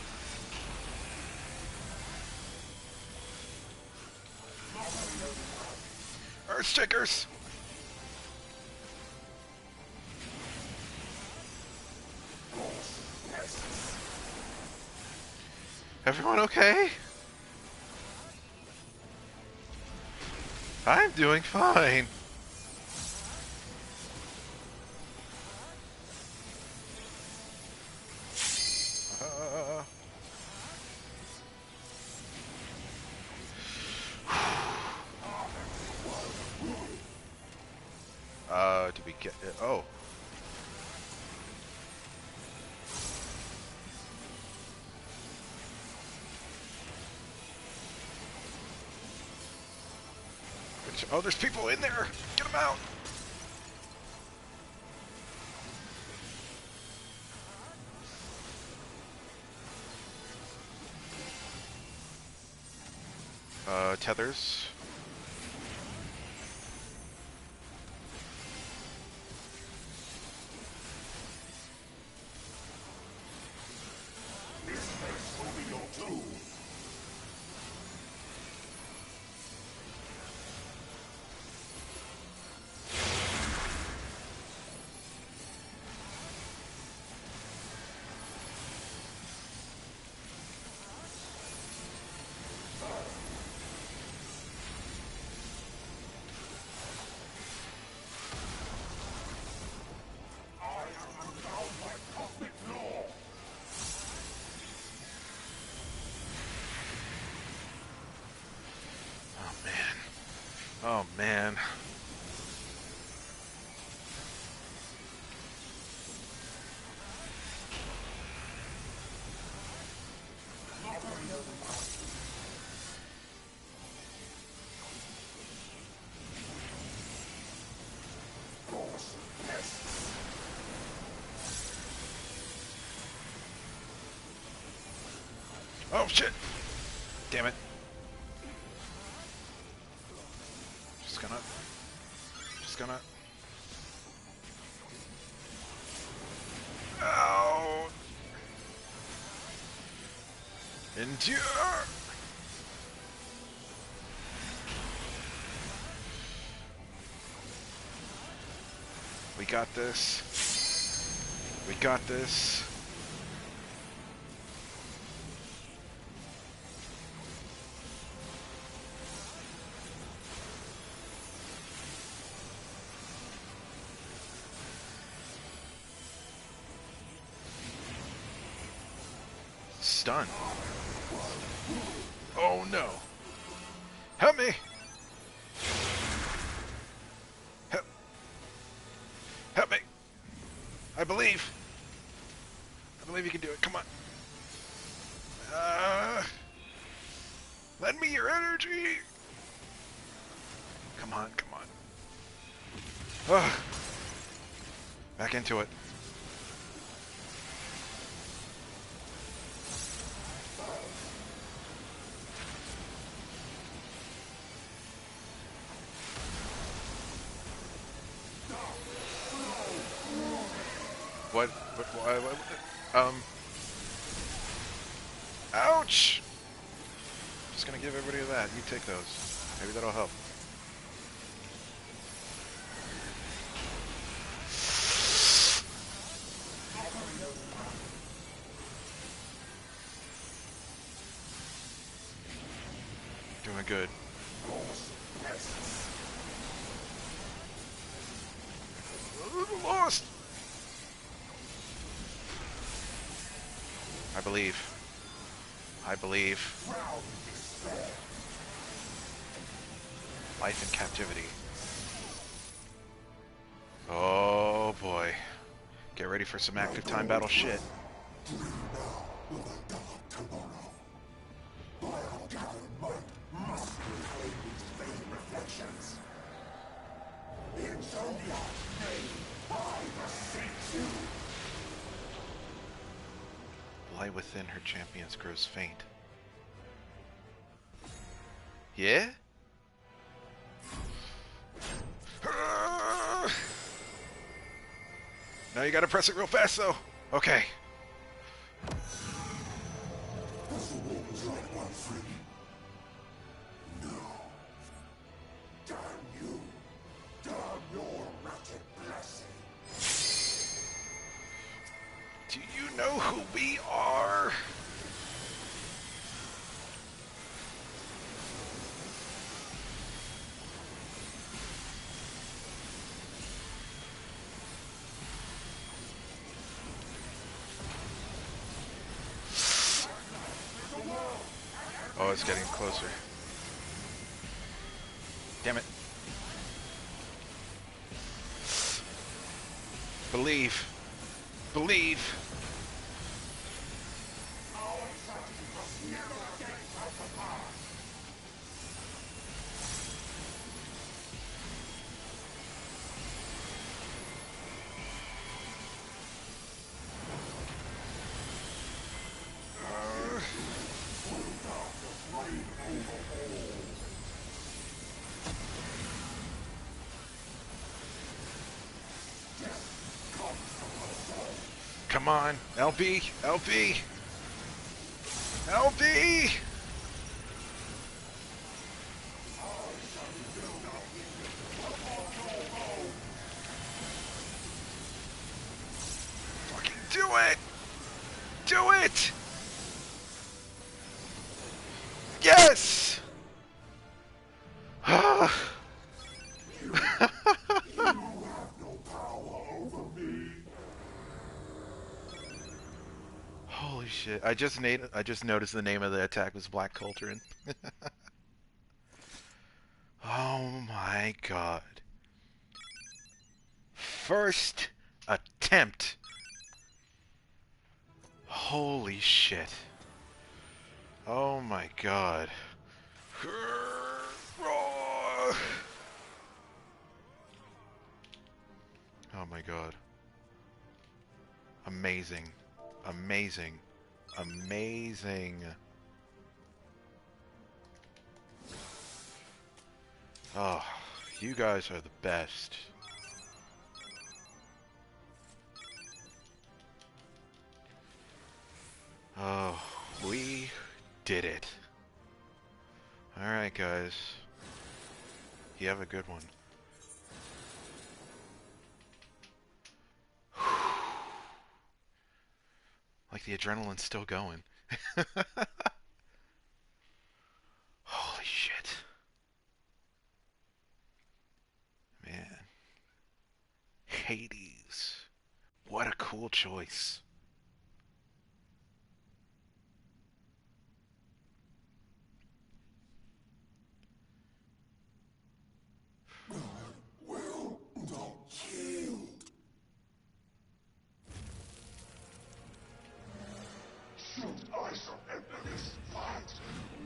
Earthshakers! Everyone okay? I'm doing fine. Did we get it? Oh. Oh, there's people in there! Get them out! Tethers. man. Oh shit! Damn it. Just gonna... Ow! Endure! We got this. We got this. Stun. Oh no. Help me. Help. Help me. I believe. I believe you can do it. Come on. Lend me your energy. Come on, come on. Ugh. Back into it. What? Ouch! Just gonna give everybody that. You take those. Maybe that'll help. Doing good. Lost! I believe. I believe. Life in captivity. Oh boy. Get ready for some active time battle shit. Light within her champions grows faint. Yeah? Now you gotta press it real fast though. Okay. No. Damn you. Damn your wretched blessing. Do you know who we are? Oh, it's getting closer. Damn it. Believe. Believe. Come on, LB, LB, LB! Fucking do it! Do it! Yes! Holy shit! I just noticed the name of the attack was Black Cauldron. Oh my god. First attempt. Holy shit. Oh my god. Oh my god. Amazing. Amazing. Amazing. Oh, you guys are the best. Oh, we did it. Alright, guys. You have a good one. Like the adrenaline's still going. Holy shit. Man. Hades. What a cool choice. Will not yield. Should I surrender this fight,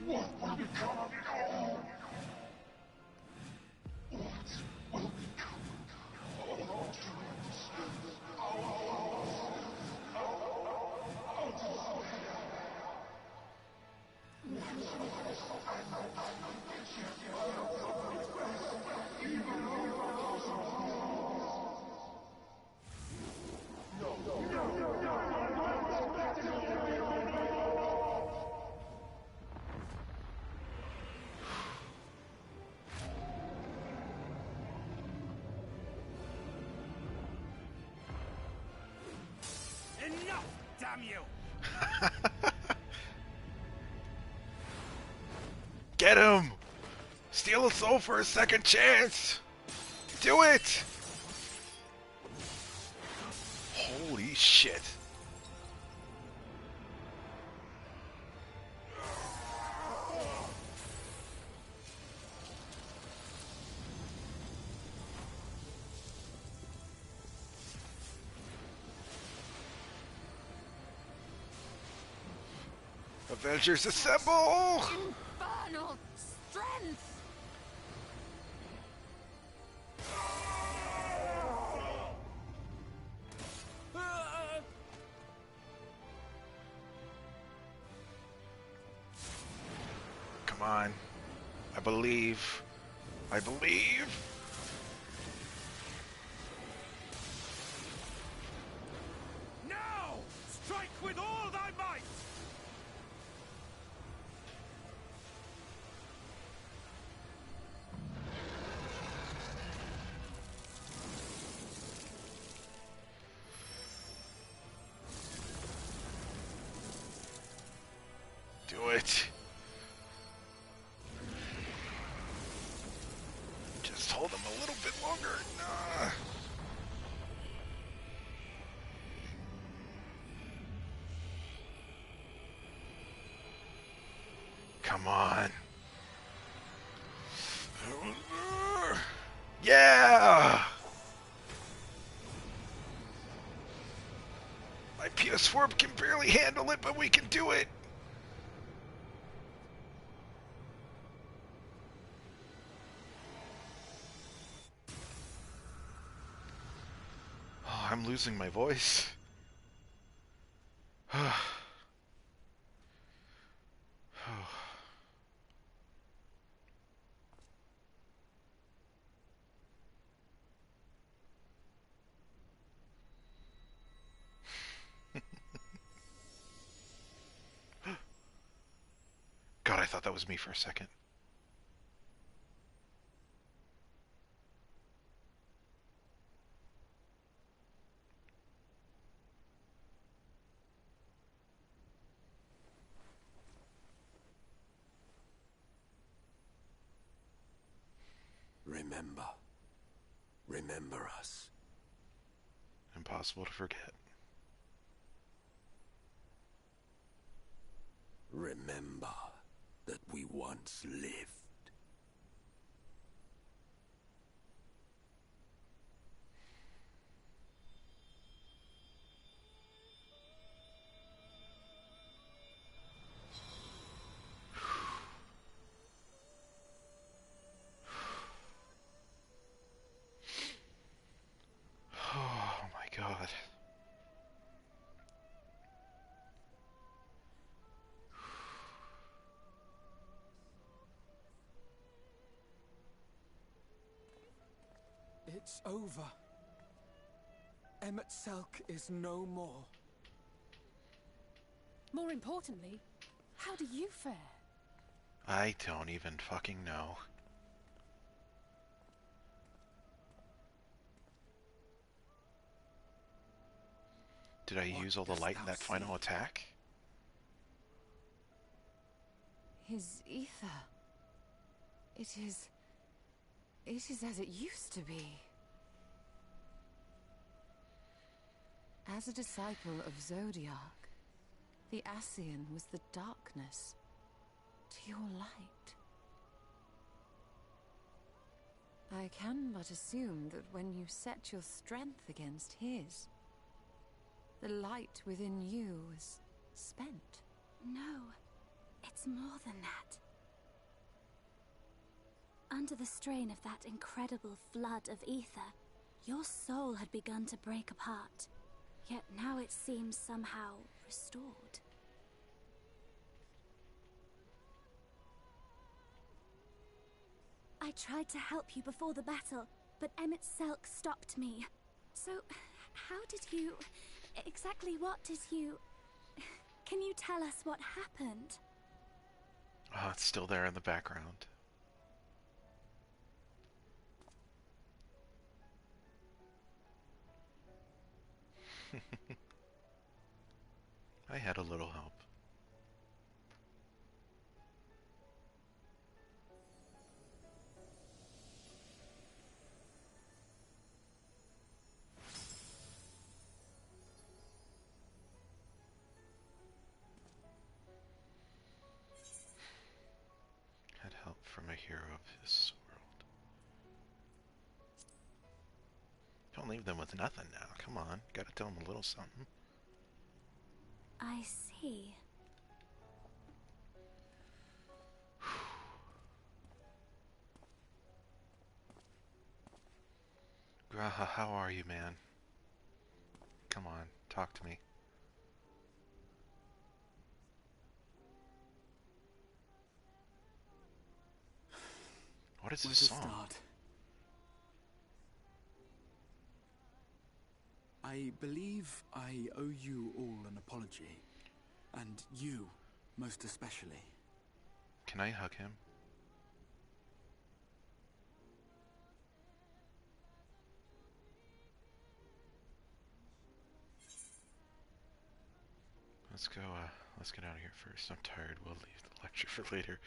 what will become of it all? What will become of our dreams? Enough, damn you! Get him! Steal a soul for a second chance! Do it! Holy shit. Avengers assemble! Infernal strength! Come on. I believe. I believe. Now! Strike with all thy might! Do it. Just hold him a little bit longer. Nah. Come on. Yeah! My PS4 can barely handle it, but we can do it. Oh, I'm losing my voice. God, I thought that was me for a second. Remember. Remember us. Impossible to forget. Remember that we once lived. It's over. Emet-Selch is no more. More importantly, how do you fare? I don't even fucking know. Did I use all the light in that final attack? His ether. It is as it used to be. As a disciple of Zodiac, the Ascian was the darkness to your light. I can but assume that when you set your strength against his, the light within you was spent. No, it's more than that. Under the strain of that incredible flood of ether, your soul had begun to break apart. Yet now it seems somehow restored. I tried to help you before the battle, but Emet-Selch stopped me. So, how did you... exactly what did you... Can you tell us what happened? Oh, it's still there in the background. I had a little help. Had help from a hero of his world. Don't leave them with nothing now. Come on, gotta tell them a little something. I see. Graha, how are you, man? Come on, talk to me. What is this song? Start? I believe I owe you all an apology. And you, most especially. Can I hug him? Let's get out of here first. I'm tired. We'll leave the lecture for later.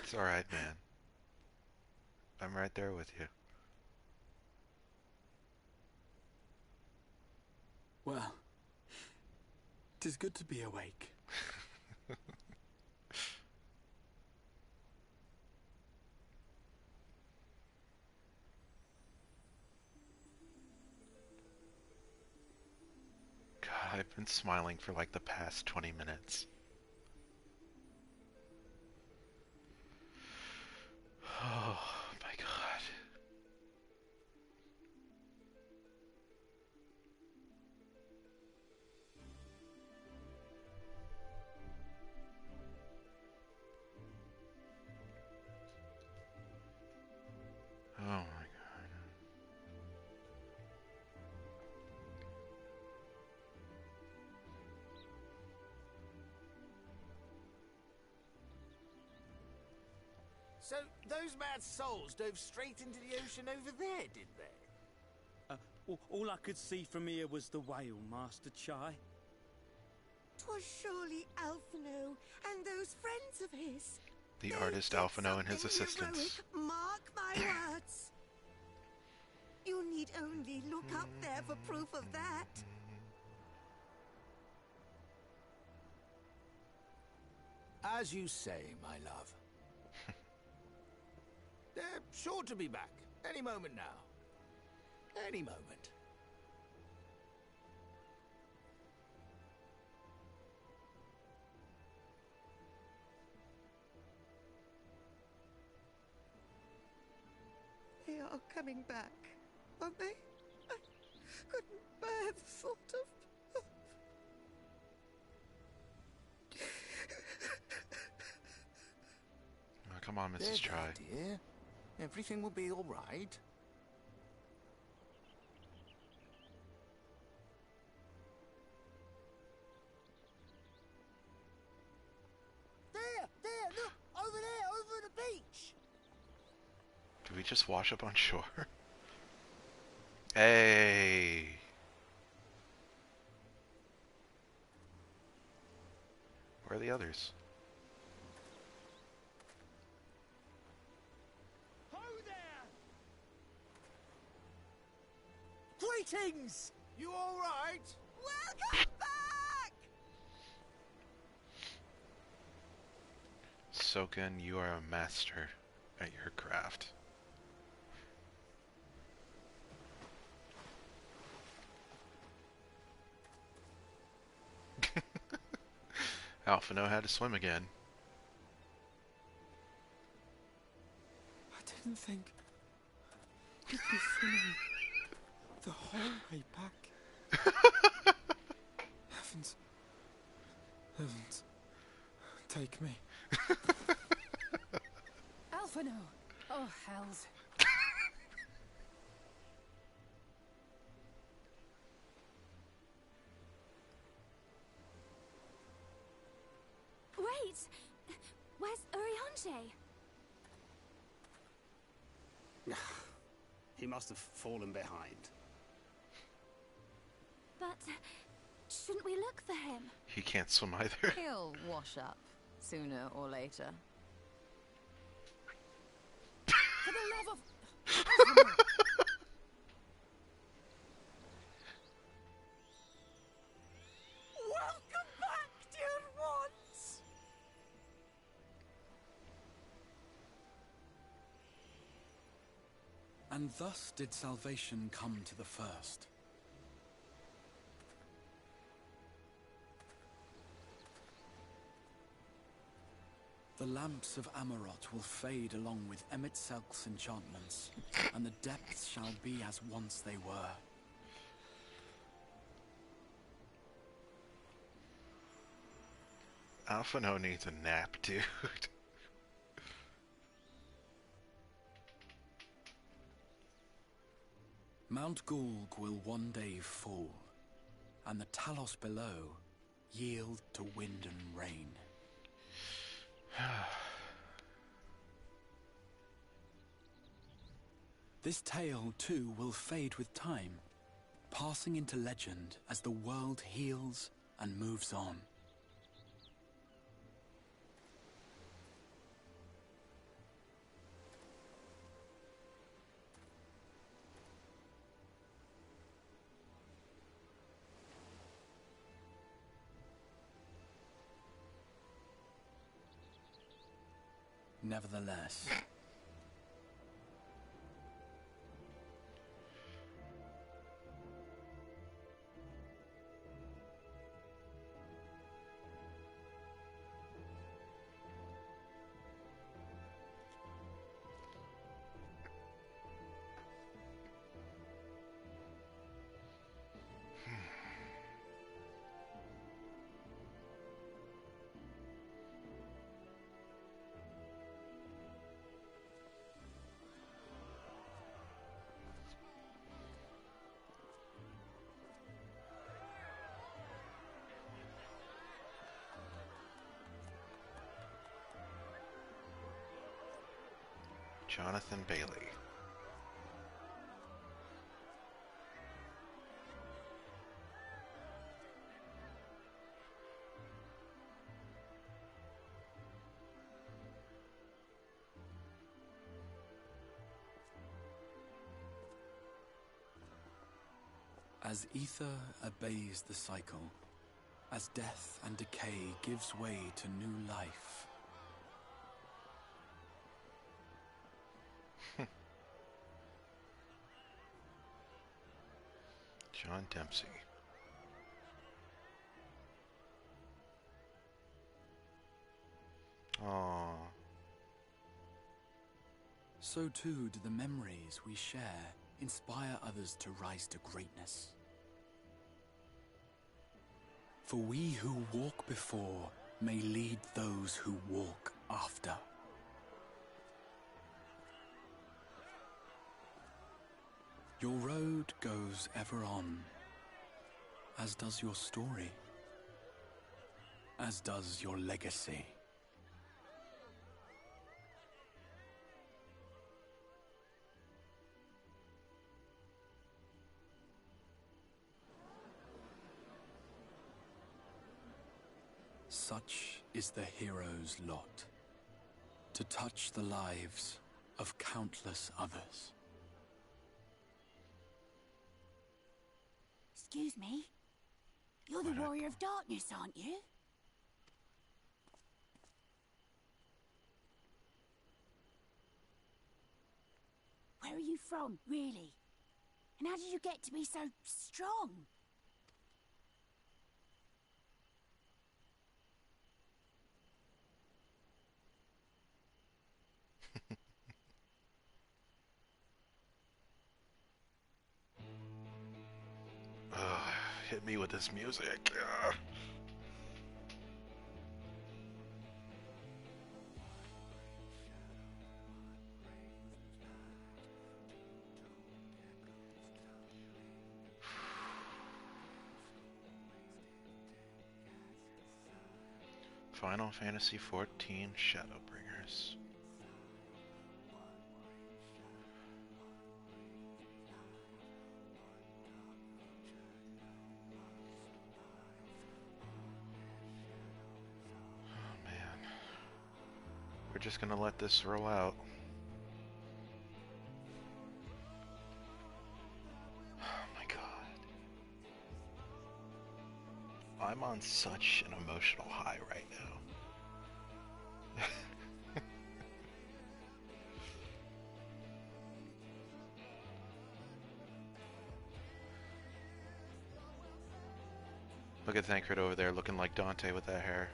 It's alright, man. I'm right there with you. Well, 'tis good to be awake. God, I've been smiling for like the past 20 minutes. Oh my God. Oh my God. So, those mad souls dove straight into the ocean over there, did they? All I could see from here was the whale, Master Chai. 'Twas surely Alphino and those friends of his. The artist Alphino and his assistants. Heroic, mark my words. You need only look up there for proof of that. As you say, my love. They're sure to be back any moment now. Any moment. They are coming back, aren't they? couldn't bear the thought of... Oh, come on, Mrs. Try. Dear, everything will be all right. There, look, over there, over the beach. Did we just wash up on shore? Hey! Where are the others? Ho there! Greetings! You all right? Welcome back! Soken, you are a master at your craft. Alpha know how to swim again. I didn't think you'd be swimming the whole way back. Heavens. Heavens. Take me. Alphino! Oh, hells. Wait! Where's Urianger? He must have fallen behind. But shouldn't we look for him? He can't swim either. He'll wash up sooner or later. For the love of... Welcome back, dear ones! And thus did salvation come to the first. The lamps of Amarot will fade along with Emet-Selch's enchantments, and the depths shall be as once they were. Alpha No needs a nap, dude. Mount Gulg will one day fall, and the Talos below yield to wind and rain. This tale, too, will fade with time, passing into legend as the world heals and moves on. Nevertheless, Jonathan Bailey. as ether obeys the cycle, as death and decay gives way to new life, John Dempsey. Aww. so too do the memories we share inspire others to rise to greatness. For we who walk before may lead those who walk after. Your road goes ever on, as does your story, as does your legacy. Such is the hero's lot, to touch the lives of countless others. Excuse me? You're the Warrior of Darkness, aren't you? Where are you from, really? And how did you get to be so strong? Hit me with this music. Final Fantasy XIV Shadowbringers. We're just gonna let this roll out. Oh my god. I'm on such an emotional high right now. Look at Thancred over there looking like Dante with that hair.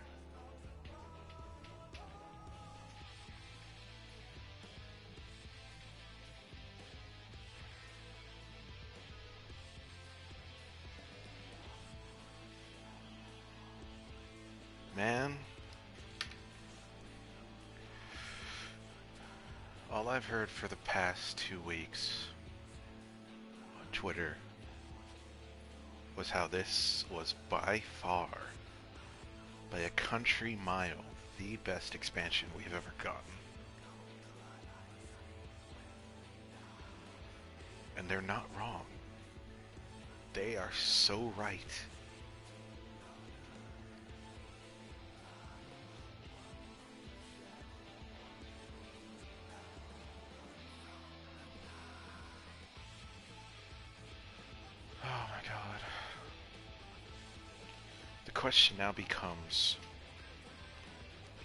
Man, all I've heard for the past 2 weeks on Twitter was how this was by far, by a country mile, the best expansion we've ever gotten. And they're not wrong. They are so right. The question now becomes,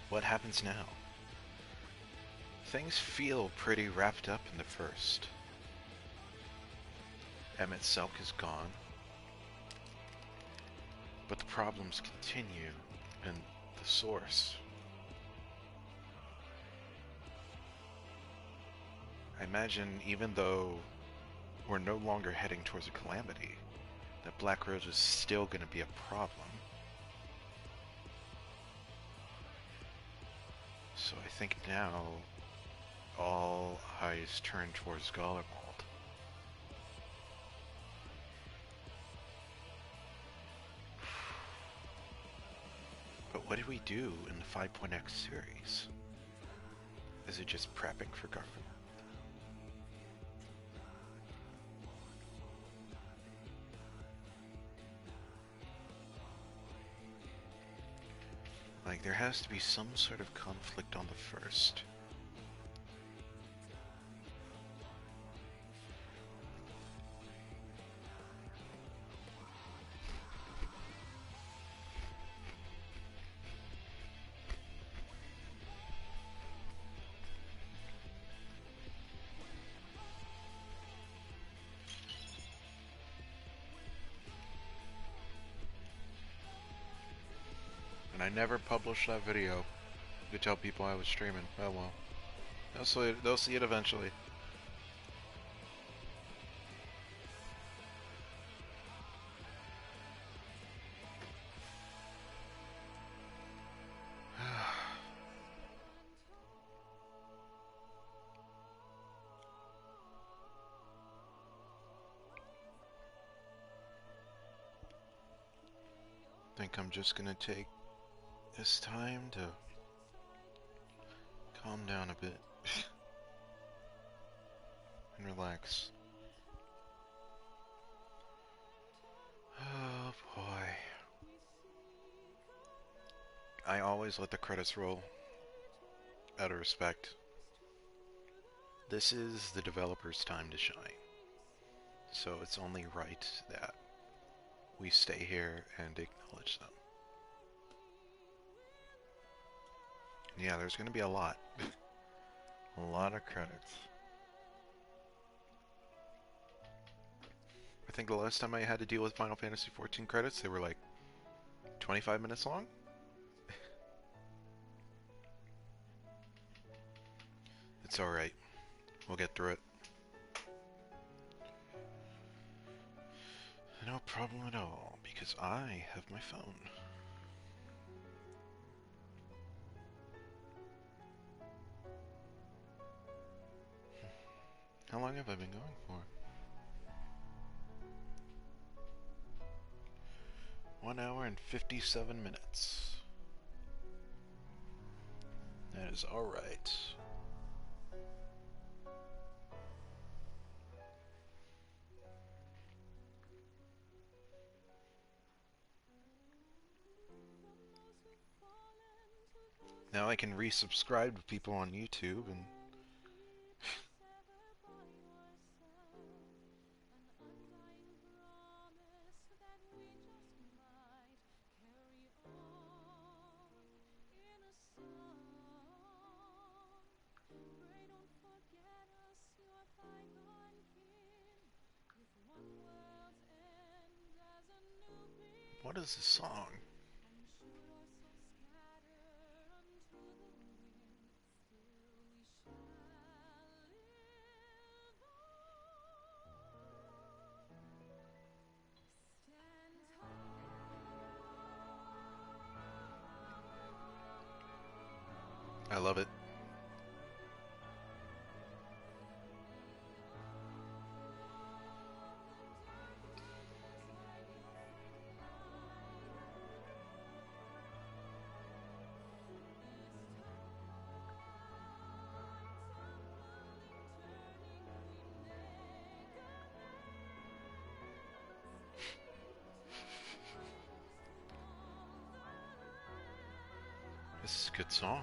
what happens now? Things feel pretty wrapped up in the first. Emet-Selch is gone, but the problems continue in the source. I imagine even though we're no longer heading towards a calamity, that Black Rose is still going to be a problem. So I think now all eyes turn towards Gallermold. But what do we do in the 5.x series? Is it just prepping for Garfield? Like, there has to be some sort of conflict on the first. And I never published that video to tell people I was streaming. Oh well. They'll see it eventually. think I'm just gonna take this time to calm down a bit and relax. Oh boy. I always let the credits roll out of respect. This is the developer's time to shine. So it's only right that we stay here and acknowledge them. Yeah, there's going to be a lot. A lot of credits. I think the last time I had to deal with Final Fantasy XIV credits, they were like 25 minutes long. It's alright. We'll get through it. No problem at all, because I have my phone. How long have I been going for? 1 hour and 57 minutes. That is alright. Now I can resubscribe to people on YouTube and what is this song? I love it. This is a good song.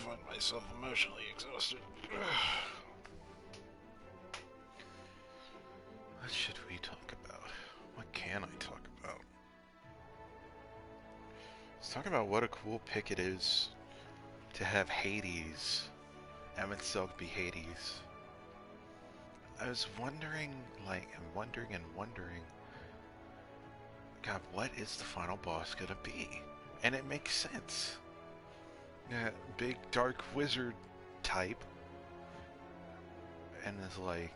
find myself emotionally exhausted. What should we talk about? What can I talk about? Let's talk about what a cool pick it is to have Hades. Emet-Selch be Hades. I was wondering, wondering, God, what is the final boss gonna be? And it makes sense. Yeah, big dark wizard type. And it's like,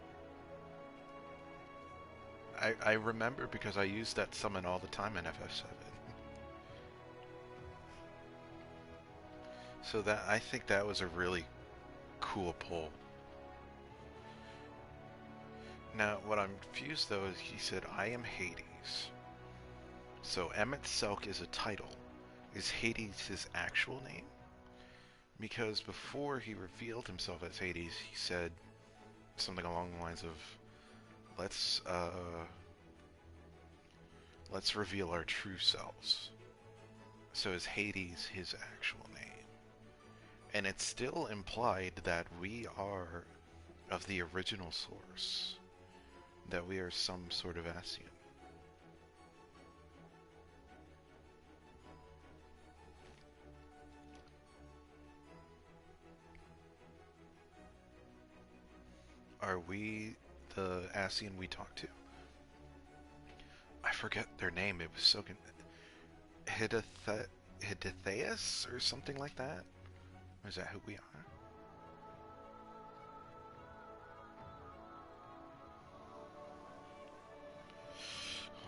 I remember because I used that summon all the time in FF7. So that, I think that was a really cool pull. Now, what I'm confused though is he said, I am Hades. So Emet-Selch is a title. Is Hades his actual name? Because before he revealed himself as Hades, he said something along the lines of, let's reveal our true selves. So is Hades his actual name? And it's still implied that we are of the original source. That we are some sort of Ascian. Are we the Ascian we talked to? I forget their name. It was so good. Hidatheus or something like that? Is that who we are?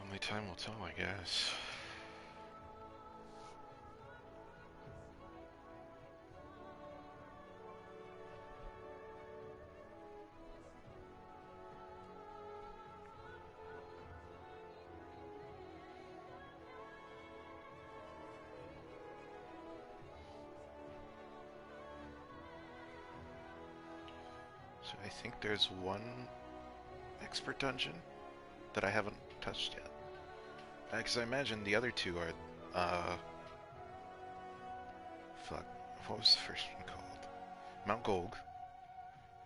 Only time will tell, I guess. So I think there's one expert dungeon that I haven't touched yet. Because I imagine the other two are, fuck, what was the first one called? Mount Golg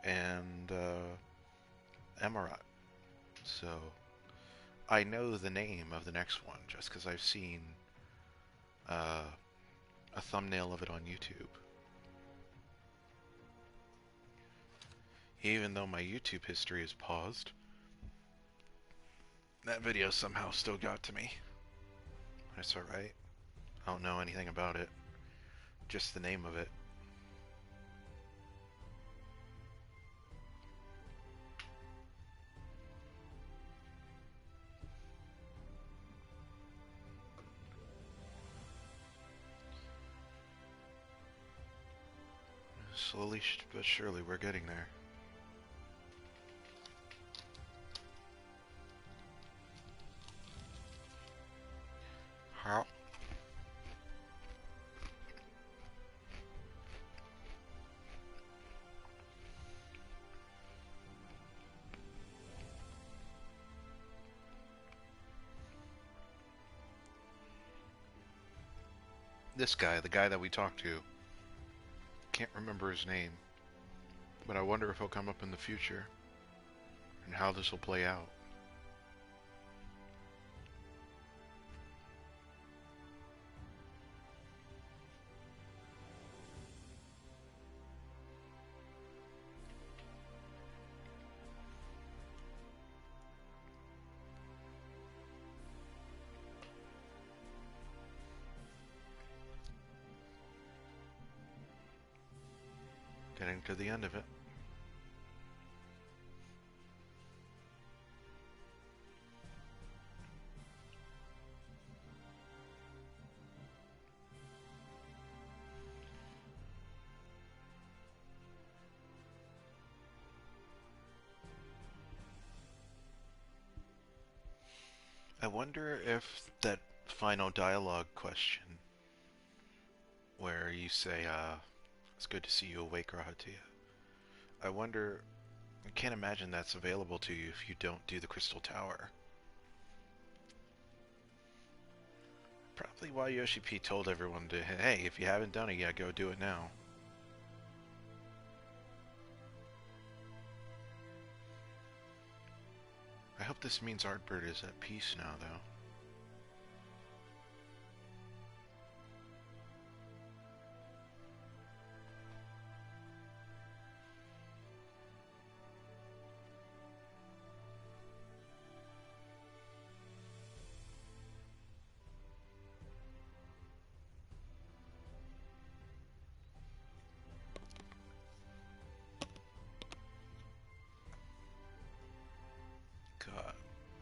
and Amarat. So I know the name of the next one just because I've seen a thumbnail of it on YouTube. Even though my YouTube history is paused, that video somehow still got to me. That's alright. I don't know anything about it. Just the name of it. Slowly but surely we're getting there. How? This guy, the guy that we talked to, can't remember his name, but I wonder if he'll come up in the future and how this will play out. Getting to the end of it. I wonder if that final dialogue question where you say, it's good to see you awake, Rahatia. I wonder, I can't imagine that's available to you if you don't do the Crystal Tower. Probably why Yoshi P told everyone to, hey, if you haven't done it yet, go do it now. hope this means Artbird is at peace now, though. God,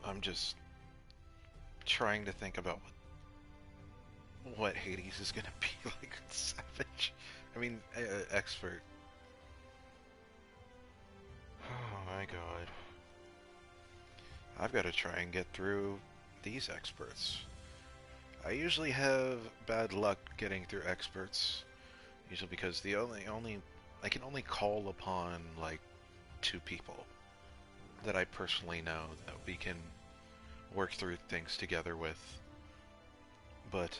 I'm just trying to think about what Hades is gonna be like with Savage. I mean, expert. Oh my god. I've got to try and get through these experts. I usually have bad luck getting through experts, usually because the only I can only call upon like 2 people that I personally know that we can work through things together with. But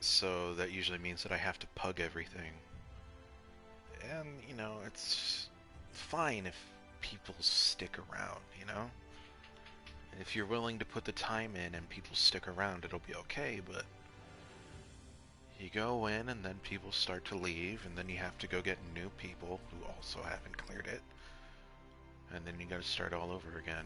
so that usually means that I have to pug everything. And, you know, it's fine if people stick around, you know? If you're willing to put the time in and people stick around, it'll be okay, but you go in and then people start to leave, and then you have to go get new people who also haven't cleared it, and then you gotta start all over again.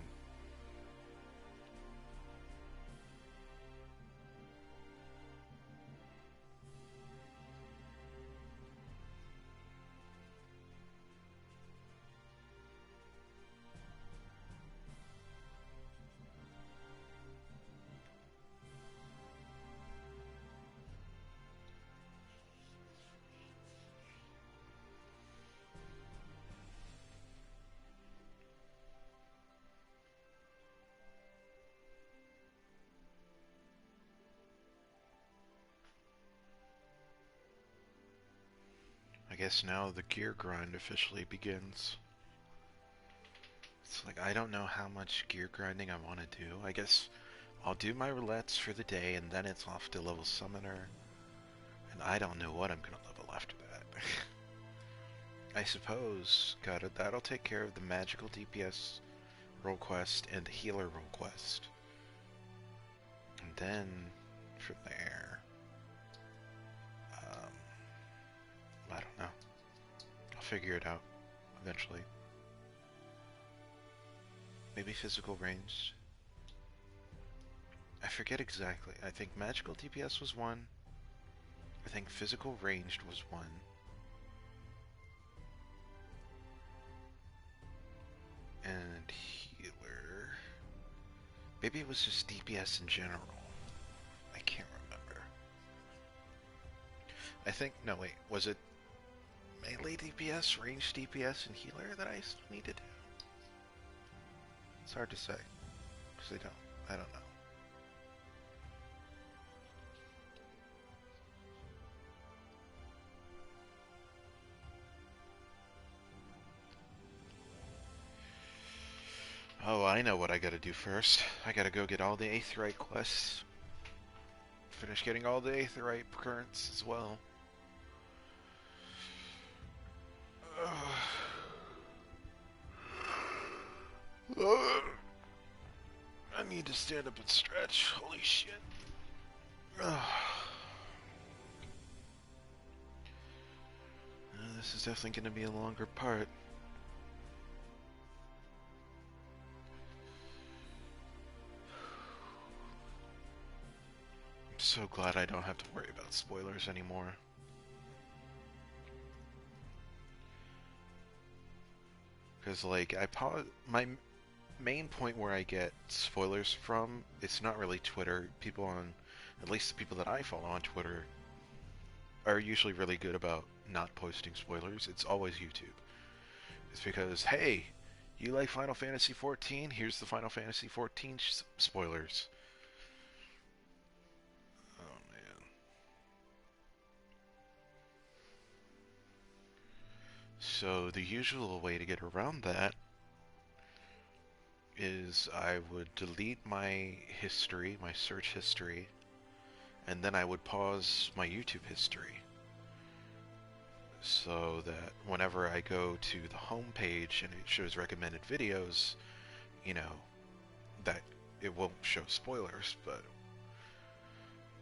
I guess now the gear grind officially begins. It's like, I don't know how much gear grinding I want to do. I guess I'll do my roulettes for the day, and then it's off to level Summoner. And I don't know what I'm going to level after that. I suppose, God, that'll take care of the magical DPS role quest and the healer role quest. And then, from there, I don't know. I'll figure it out eventually. Maybe physical range. I forget exactly. I think magical DPS was 1. I think physical ranged was 1. And healer. Maybe it was just DPS in general. I can't remember. I think, no wait, was it melee DPS, ranged DPS, and healer that I still need to do? It's hard to say, because I don't know. Oh, I know what I gotta do first. I gotta go get all the Aetheryte quests. Finish getting all the Aetheryte currents as well. I need to stand up and stretch. Holy shit. This is definitely going to be a longer part. I'm so glad I don't have to worry about spoilers anymore. Because, like, my main point where I get spoilers from, it's not really Twitter. People on, at least the people that I follow on Twitter, are usually really good about not posting spoilers. It's always YouTube. It's because, hey, you like Final Fantasy XIV? Here's the Final Fantasy XIV spoilers. Oh, man. So the usual way to get around that is I would delete my history, my search history, and then I would pause my YouTube history. so that whenever I go to the home page and it shows recommended videos, you know, that it won't show spoilers. But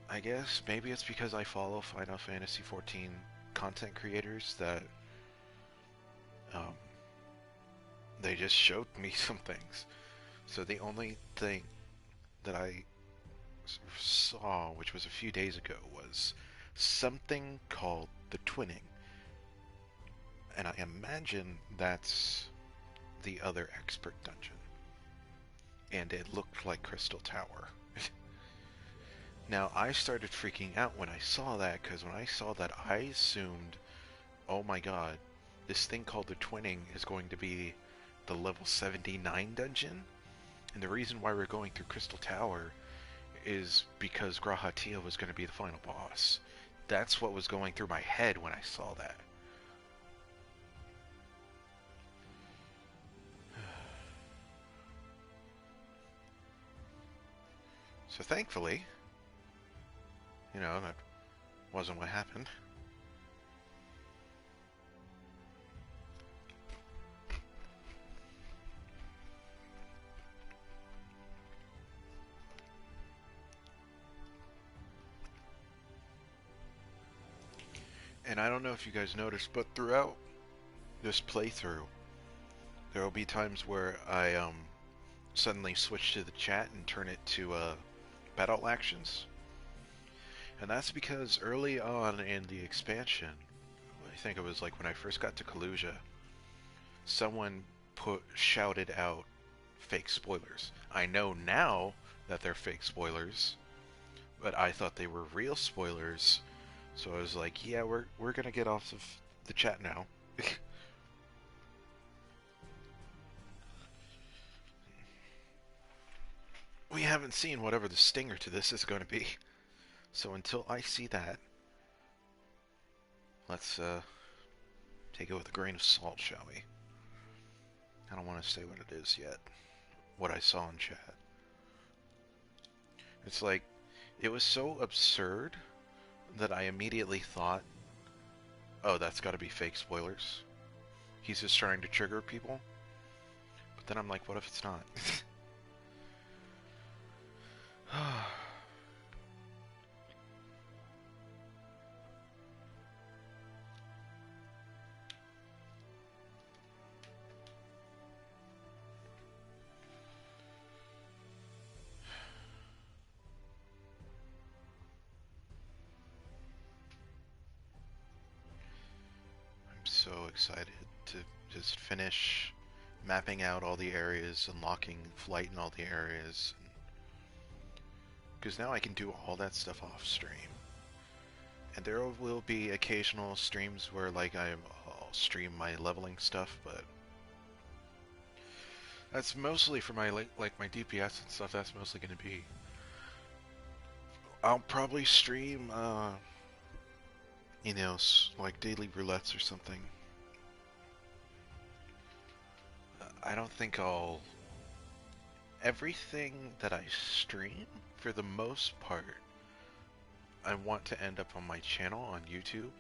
I guess maybe it's because I follow Final Fantasy XIV content creators that they just showed me some things. So the only thing that I saw, which was a few days ago, was something called the twinning. And I imagine that's the other expert dungeon. And it looked like Crystal Tower. Now, I started freaking out when I saw that, because when I saw that, I assumed, oh my god, this thing called the twinning is going to be the level 79 dungeon? And the reason why we're going through Crystal Tower is because Grahatia was going to be the final boss. That's what was going through my head when I saw that. So thankfully, you know, that wasn't what happened. And I don't know if you guys noticed, but throughout this playthrough, there will be times where I suddenly switch to the chat and turn it to battle actions. And that's because early on in the expansion, I think it was like when I first got to Kaluja, someone shouted out fake spoilers. I know now that they're fake spoilers, but I thought they were real spoilers. So I was like, yeah, we're gonna get off of the chat now. We haven't seen whatever the stinger to this is going to be. So until I see that, let's take it with a grain of salt, shall we? I don't want to say what it is yet. What I saw in chat. It's like, it was so absurd that I immediately thought, oh, that's got to be fake spoilers. He's just trying to trigger people. But then I'm like, what if it's not? I'm so excited to just finish mapping out all the areas, unlocking flight in all the areas. Because now I can do all that stuff off stream. And there will be occasional streams where like I'll stream my leveling stuff, but that's mostly for my like my DPS and stuff. That's mostly going to be. I'll probably stream, you know, like daily roulettes or something. I don't think I'll. Everything that I stream, for the most part, I want to end up on my channel on YouTube.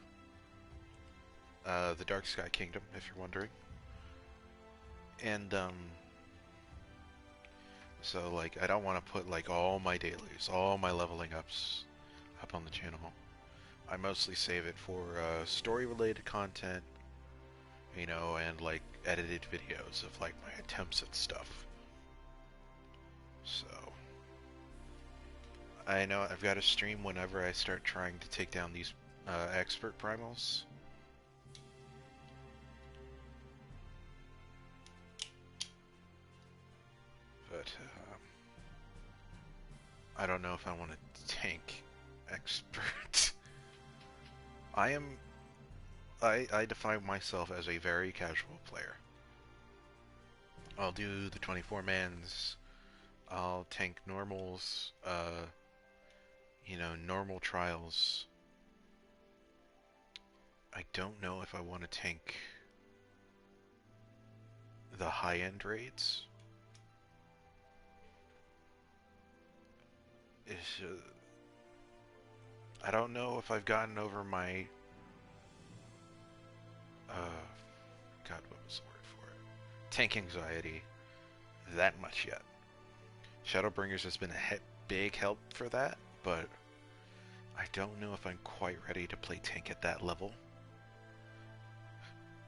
The Dark Sky Kingdom, if you're wondering. And, so, like, I don't want to put, like, all my dailies, all my leveling ups up on the channel. I mostly save it for, story-related content, you know, and, like, edited videos of, like, my attempts at stuff. So, I know I've got to stream whenever I start trying to take down these, expert primals. But, I don't know if I want to tank expert. I define myself as a very casual player. I'll do the 24-mans, I'll tank normals, you know, normal trials. I don't know if I want to tank the high-end raids. I don't know if I've gotten over my God, what was the word for it? Tank anxiety. That much yet. Shadowbringers has been a big help for that, but I don't know if I'm quite ready to play tank at that level.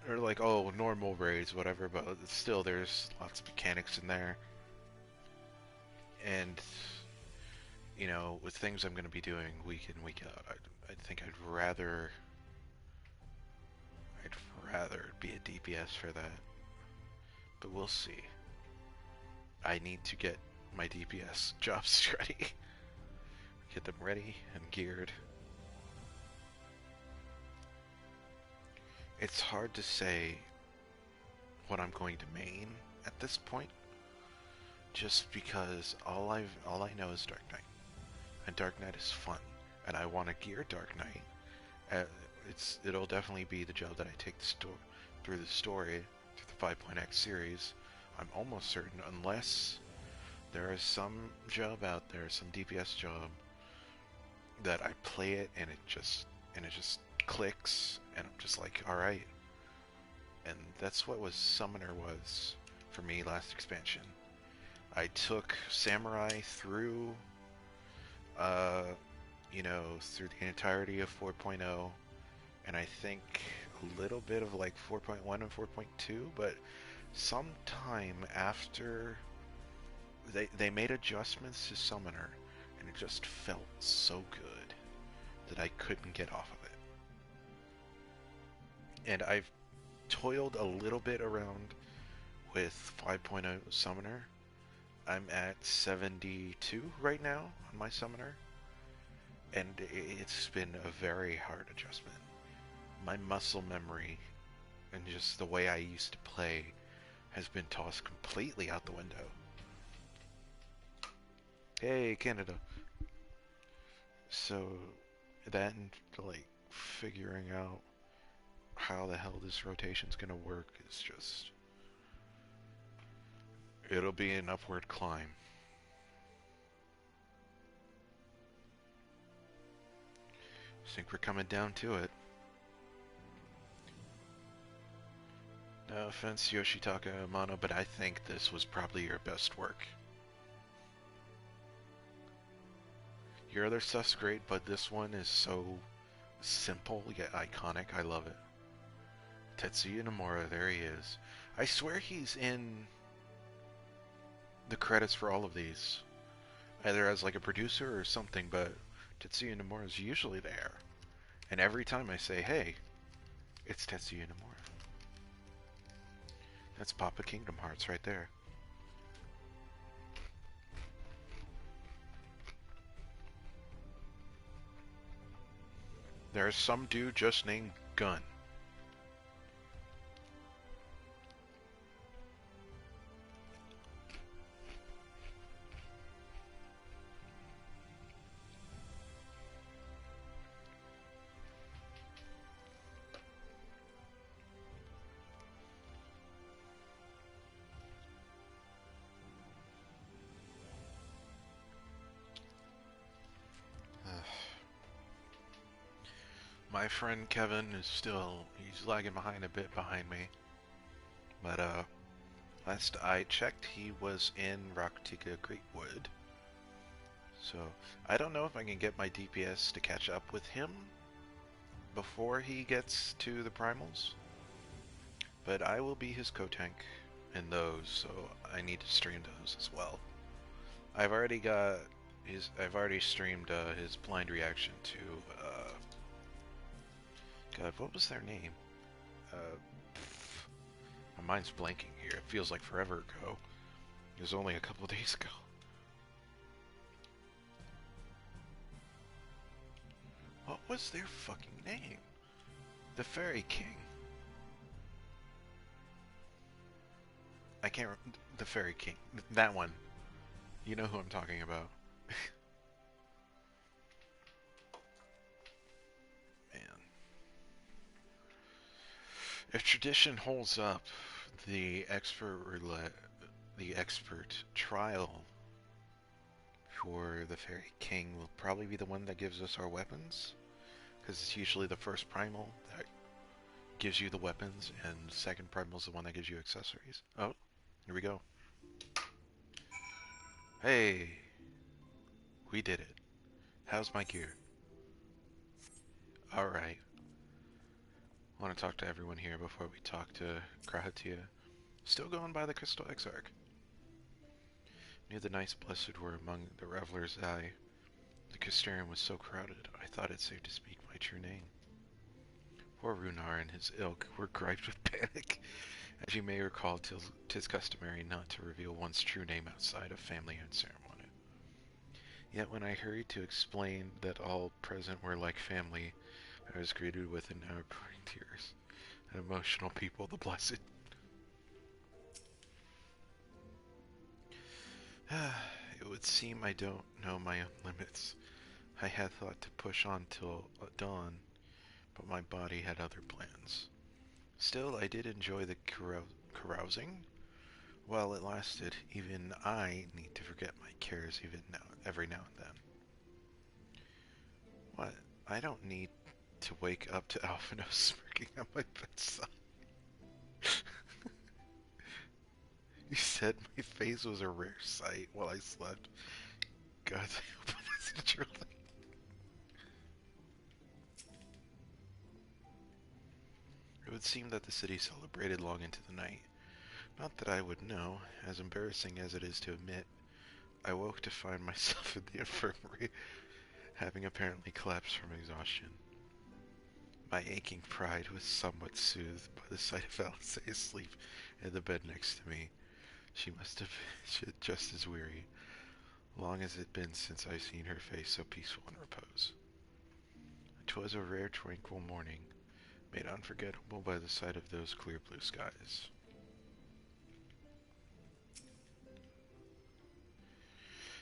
Or like, oh, normal raids, whatever, but still there's lots of mechanics in there. And, you know, with things I'm going to be doing week in, week out, I think I'd rather be a DPS for that. But we'll see. I need to get my DPS jobs ready. Get them ready and geared. It's hard to say what I'm going to main at this point, just because all I know is Dark Knight, and Dark Knight is fun, and I want to gear Dark Knight. It'll definitely be the job that I take through the story, through the 5.x series. I'm almost certain, unless there is some job out there, some DPS job, that I play it and it just clicks, and I'm just like, alright. And that's what Summoner was for me last expansion. I took Samurai through, through the entirety of 4.0, and I think a little bit of like 4.1 and 4.2, but sometime after they made adjustments to Summoner, and it just felt so good that I couldn't get off of it. And I've toiled a little bit around with 5.0 Summoner. I'm at 72 right now on my Summoner, and it's been a very hard adjustment. My muscle memory and just the way I used to play has been tossed completely out the window. Hey, Canada. So that and like figuring out how the hell this rotation's gonna work is just, it'll be an upward climb. I think we're coming down to it. No offense, Yoshitaka Amano, but I think this was probably your best work. Your other stuff's great, but this one is so simple yet iconic. I love it. Tetsuya Nomura, there he is. I swear he's in the credits for all of these, either as like a producer or something, but Tetsuya Nomura is usually there. And every time I say, hey, it's Tetsuya Nomura. That's Papa Kingdom Hearts right there. There's some dude just named Gun. My friend Kevin is he's lagging behind a bit behind me. But, last I checked, he was in Raktika Greatwood. So, I don't know if I can get my DPS to catch up with him before he gets to the primals. But I will be his co-tank in those, so I need to stream those as well. I've already streamed his blind reaction to, God, what was their name? My mind's blanking here. It feels like forever ago. It was only a couple days ago. What was their fucking name? The Fairy King. I can't remember. The Fairy King. That one. You know who I'm talking about. If tradition holds up, the expert trial for the Fairy King will probably be the one that gives us our weapons, because it's usually the first primal that gives you the weapons, and second primal is the one that gives you accessories. Oh, here we go. Hey, we did it. How's my gear? Alright. I want to talk to everyone here before we talk to Krahatia. Still going by the Crystal Exarch. Knew the Knights Blessed were among the revelers. The Castellan was so crowded, I thought it safe to speak my true name. Poor Runar and his ilk were griped with panic. As you may recall, 'tis customary not to reveal one's true name outside of family and ceremony. Yet when I hurried to explain that all present were like family, I was greeted with an outpouring tears. An emotional people, the blessed. It would seem I don't know my own limits. I had thought to push on till dawn, but my body had other plans. Still, I did enjoy the carousing. While it lasted, even I need to forget my cares every now and then. What? I don't need to wake up to Alphino smirking at my bedside. You said my face was a rare sight while I slept. God, I hope it wasn't truly. It would seem that the city celebrated long into the night. Not that I would know, as embarrassing as it is to admit. I woke to find myself in the infirmary, having apparently collapsed from exhaustion. My aching pride was somewhat soothed by the sight of Alice asleep in the bed next to me. She must have been just as weary. Long has it been since I've seen her face so peaceful in repose. 'Twas a rare tranquil morning, made unforgettable by the sight of those clear blue skies.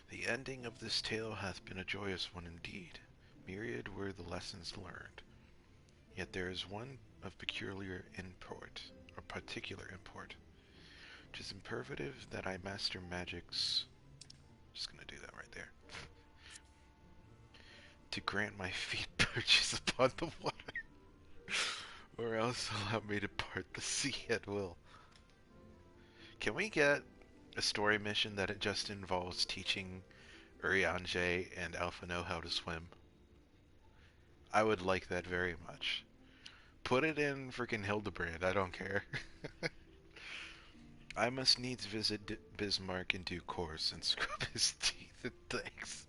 The ending of this tale hath been a joyous one indeed. Myriad were the lessons learned. Yet there is one of particular import. 'Tis imperative that I master magics. Just gonna do that right there. To grant my feet purchase upon the water, or else allow me to part the sea at will. Can we get a story mission that it just involves teaching Urianger and Alphino how to swim? I would like that very much. Put it in freaking Hildebrand, I don't care. I must needs visit Bismarck in due course and scrub his teeth and legs.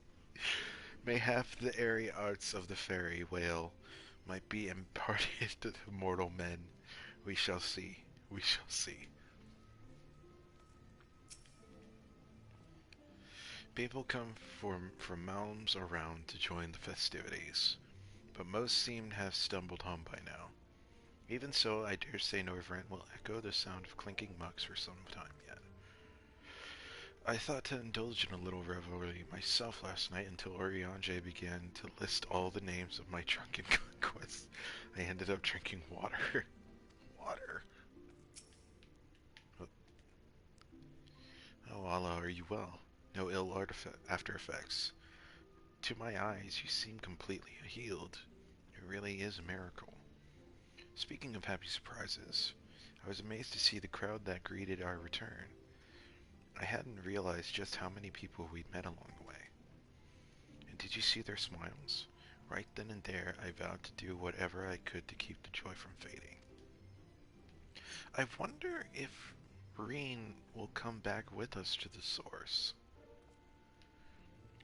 Mayhap the airy arts of the fairy whale might be imparted to mortal men. We shall see. We shall see. People come from miles around to join the festivities, but most seem to have stumbled home by now. Even so, I dare say Norvrent will echo the sound of clinking mugs for some time yet. I thought to indulge in a little revelry myself last night until Urianger began to list all the names of my drunken conquests. I ended up drinking water. Water. Oh, Allah, are you well? No ill after effects. To my eyes, you seem completely healed. It really is a miracle. Speaking of happy surprises, I was amazed to see the crowd that greeted our return. I hadn't realized just how many people we'd met along the way. And did you see their smiles? Right then and there, I vowed to do whatever I could to keep the joy from fading. I wonder if Reen will come back with us to the source.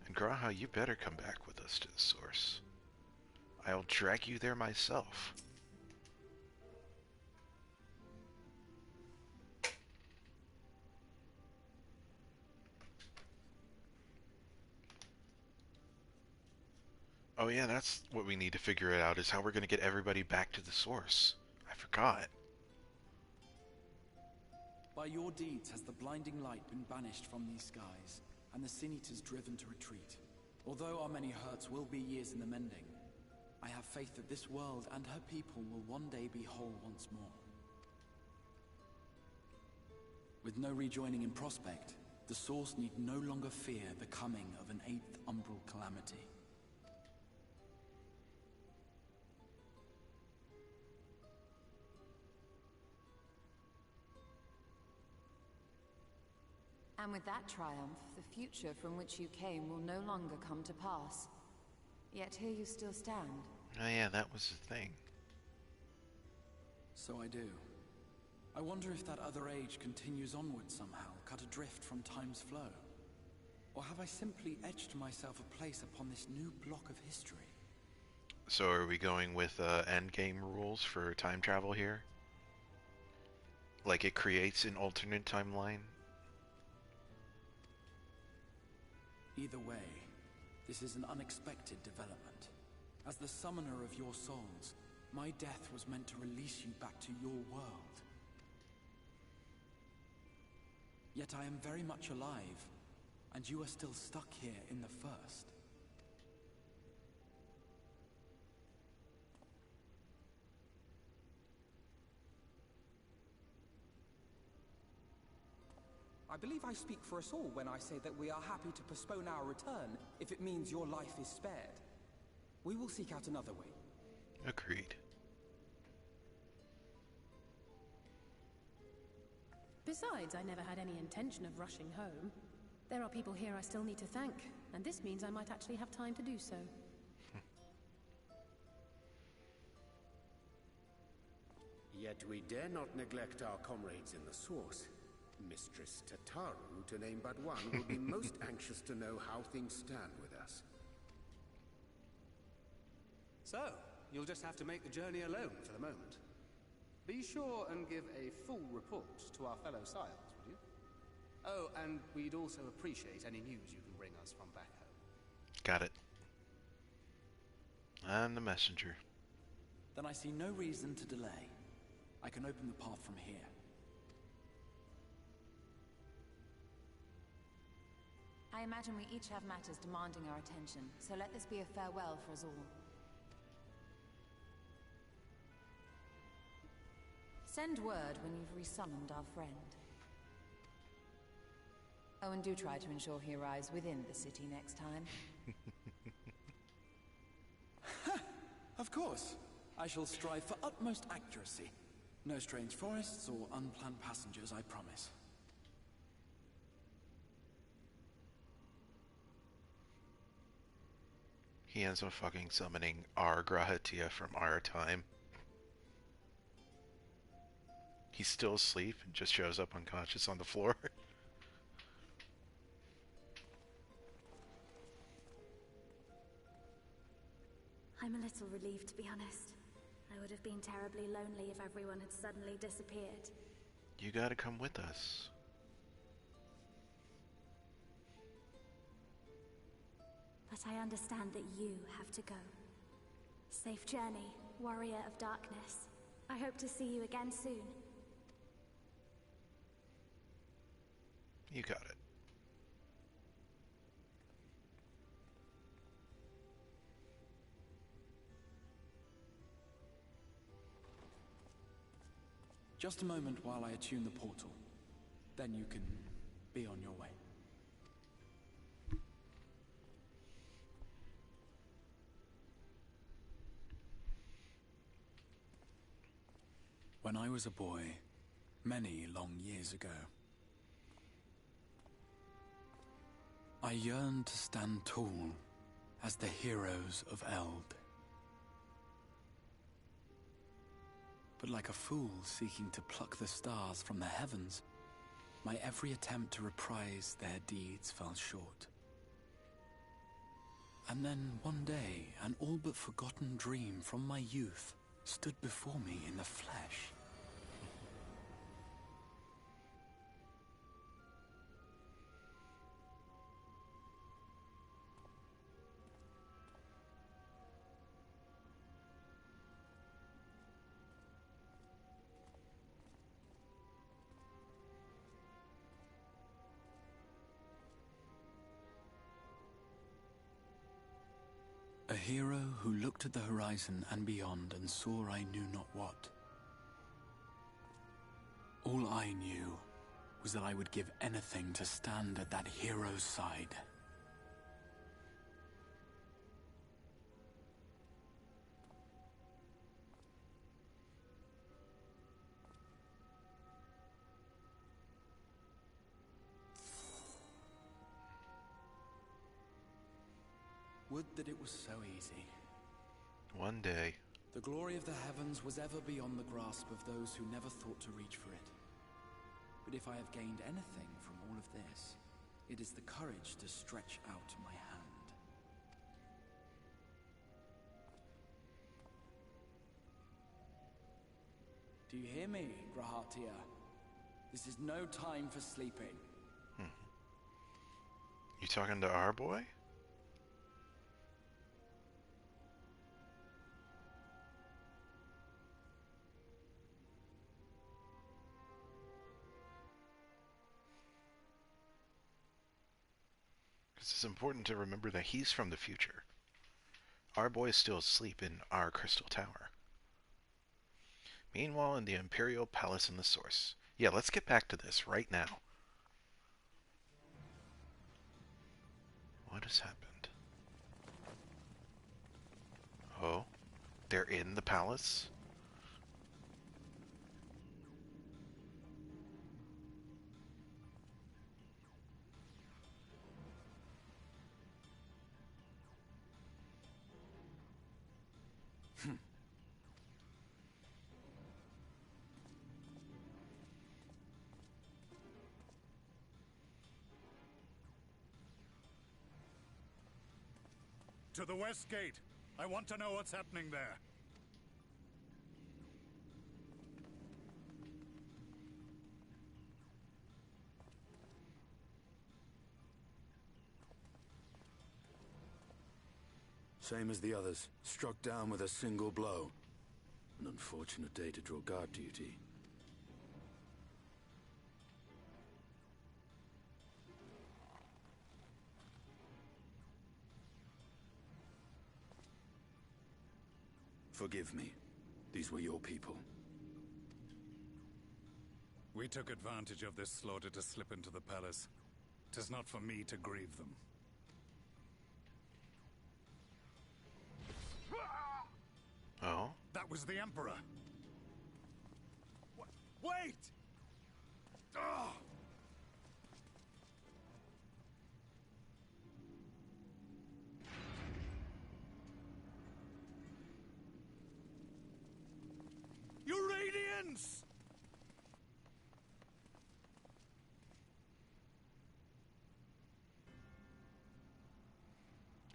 And Graha, you better come back with us to the source. I'll drag you there myself. Oh yeah, that's what we need to figure out, is how we're going to get everybody back to the source. I forgot. By your deeds has the blinding light been banished from these skies, and the Sin Eaters driven to retreat. Although our many hurts will be years in the mending, I have faith that this world and her people will one day be whole once more. With no rejoining in prospect, the Source need no longer fear the coming of an 8th umbral calamity. And with that triumph, the future from which you came will no longer come to pass. Yet here you still stand. Oh yeah, that was the thing. So I do. I wonder if that other age continues onward somehow, cut adrift from time's flow. Or have I simply etched myself a place upon this new block of history? So are we going with endgame rules for time travel here? Like it creates an alternate timeline? Either way, this is an unexpected development. As the summoner of your souls, my death was meant to release you back to your world. Yet I am very much alive, and you are still stuck here in the first. I believe I speak for us all when I say that we are happy to postpone our return if it means your life is spared. We will seek out another way. Agreed. Besides, I never had any intention of rushing home. There are people here I still need to thank, and this means I might actually have time to do so. Yet we dare not neglect our comrades in the source. Mistress Tataru, to name but one, will be most anxious to know how things stand with us. So, you'll just have to make the journey alone for the moment. Be sure and give a full report to our fellow scions, would you? Oh, and we'd also appreciate any news you can bring us from back home. Got it. I'm the messenger. Then I see no reason to delay. I can open the path from here. I imagine we each have matters demanding our attention, so let this be a farewell for us all. Send word when you've resummoned our friend. Oh, and do try to ensure he arrives within the city next time. Of course. I shall strive for utmost accuracy. No strange forests or unplanned passengers, I promise. He ends up fucking summoning our Grahatia from our time. He's still asleep and just shows up unconscious on the floor. I'm a little relieved, to be honest. I would have been terribly lonely if everyone had suddenly disappeared. You gotta come with us. But I understand that you have to go. Safe journey, warrior of darkness. I hope to see you again soon. You got it. Just a moment while I attune the portal. Then you can be on your way. When I was a boy, many long years ago, I yearned to stand tall as the heroes of Eld. But like a fool seeking to pluck the stars from the heavens, my every attempt to reprise their deeds fell short. And then one day, an all but forgotten dream from my youth stood before me in the flesh. A hero who looked at the horizon and beyond and saw I knew not what. All I knew was that I would give anything to stand at that hero's side. Would that it was so easy. One day. The glory of the heavens was ever beyond the grasp of those who never thought to reach for it. But if I have gained anything from all of this, it is the courage to stretch out my hand. Do you hear me, Grahatia? This is no time for sleeping. You talking to our boy? Because it's important to remember that he's from the future. Our boy is still asleep in our crystal tower. Meanwhile, in the Imperial Palace in the Source. Yeah, let's get back to this right now. What has happened? Oh, they're in the palace? To the west gate. I want to know what's happening there. Same as the others. Struck down with a single blow. An unfortunate day to draw guard duty. Forgive me. These were your people. We took advantage of this slaughter to slip into the palace. 'Tis not for me to grieve them. Oh? That was the Emperor. Wait! Ah! Your Radiance!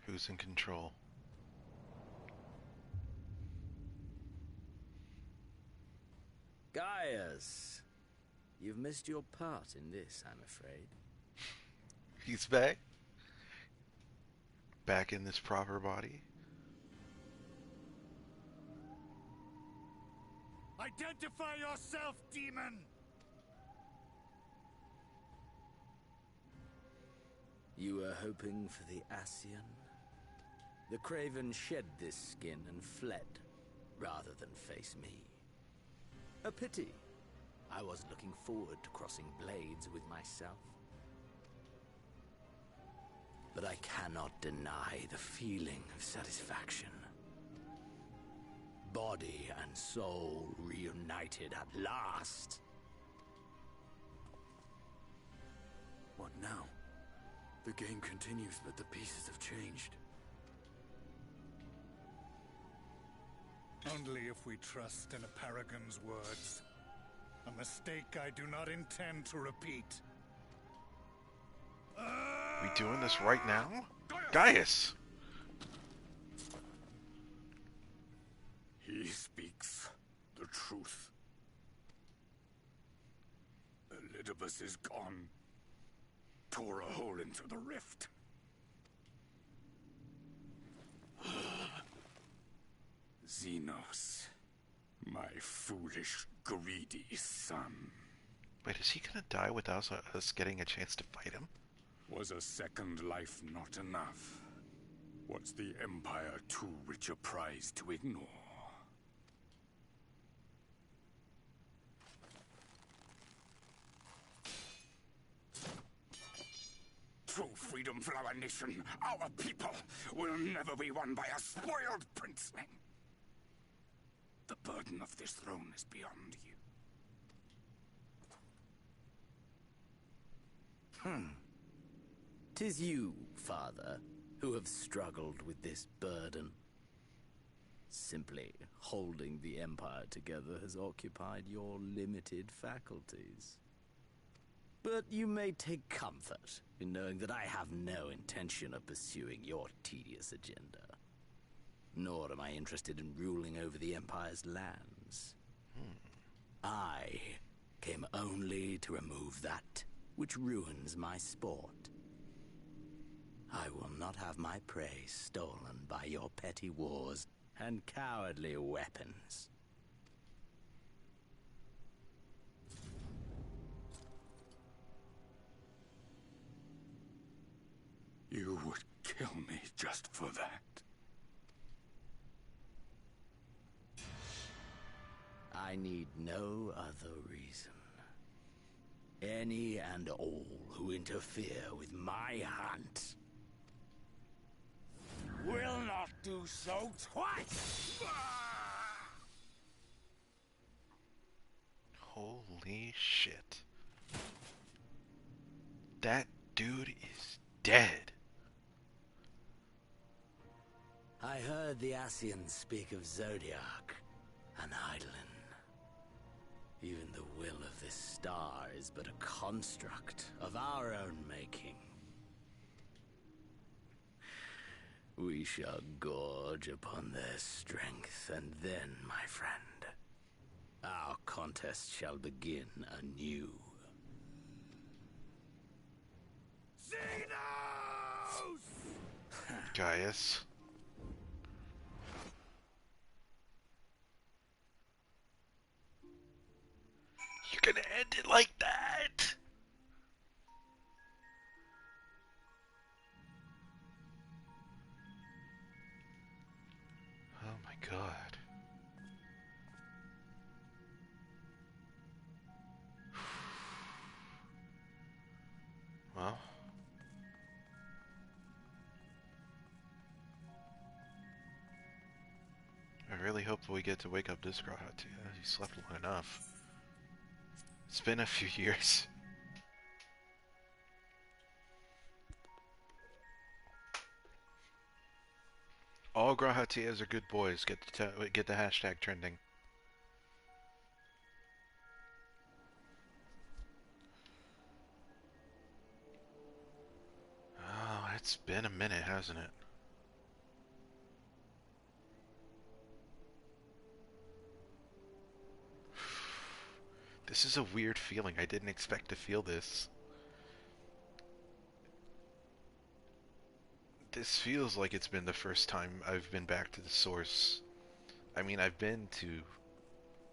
Who's in control? Gaius, you've missed your part in this, I'm afraid. He's back? Back in this proper body? Identify yourself, demon! You were hoping for the Ascian? The Craven shed this skin and fled, rather than face me. A pity. I was looking forward to crossing blades with myself. But I cannot deny the feeling of satisfaction. Body and soul reunited at last. What now? The game continues, but the pieces have changed. Only if we trust in a paragon's words. A mistake I do not intend to repeat. We doing this right now? Gaius! He speaks the truth. Elidibus is gone. Tore a hole into the rift. Xenos, my foolish, greedy son. Wait, is he gonna die without us getting a chance to fight him? Was a second life not enough? Was the Empire too rich a prize to ignore? True freedom for our nation, our people, will never be won by a spoiled princeling. The burden of this throne is beyond you. 'Tis you, father, who have struggled with this burden. Simply holding the Empire together has occupied your limited faculties. But you may take comfort in knowing that I have no intention of pursuing your tedious agenda. Nor am I interested in ruling over the Empire's lands. I came only to remove that which ruins my sport. I will not have my prey stolen by your petty wars and cowardly weapons. You would kill me just for that. I need no other reason. Any and all who interfere with my hunt Will not do so twice! Holy shit. That dude is dead. I heard the Ascians speak of Zodiac and Eidolon. Even the will of this star is but a construct of our own making. We shall gorge upon their strength, and then, my friend, our contest shall begin anew. Gaius. You're gonna end it like that? Oh my god. Well. I really hope we get to wake up this Grawhat too. He slept long enough. It's been a few years. All Grawhatias are good boys. Get the hashtag trending. Oh, it's been a minute, hasn't it? This is a weird feeling. I didn't expect to feel this. This feels like it's been the first time I've been back to the source. I mean, I've been to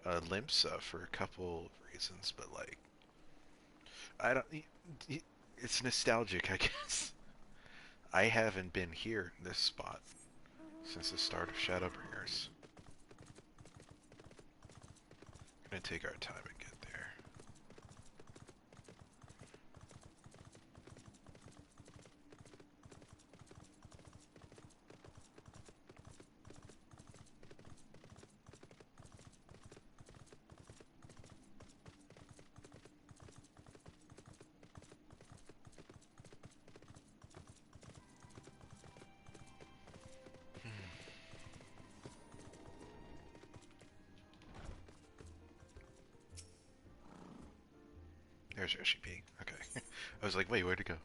Limsa for a couple of reasons, but like, I don't. It's nostalgic, I guess. I haven't been here in this spot since the start of Shadowbringers. Gonna take our time and get there. There's RCP. Okay. I was like, wait, where'd it go?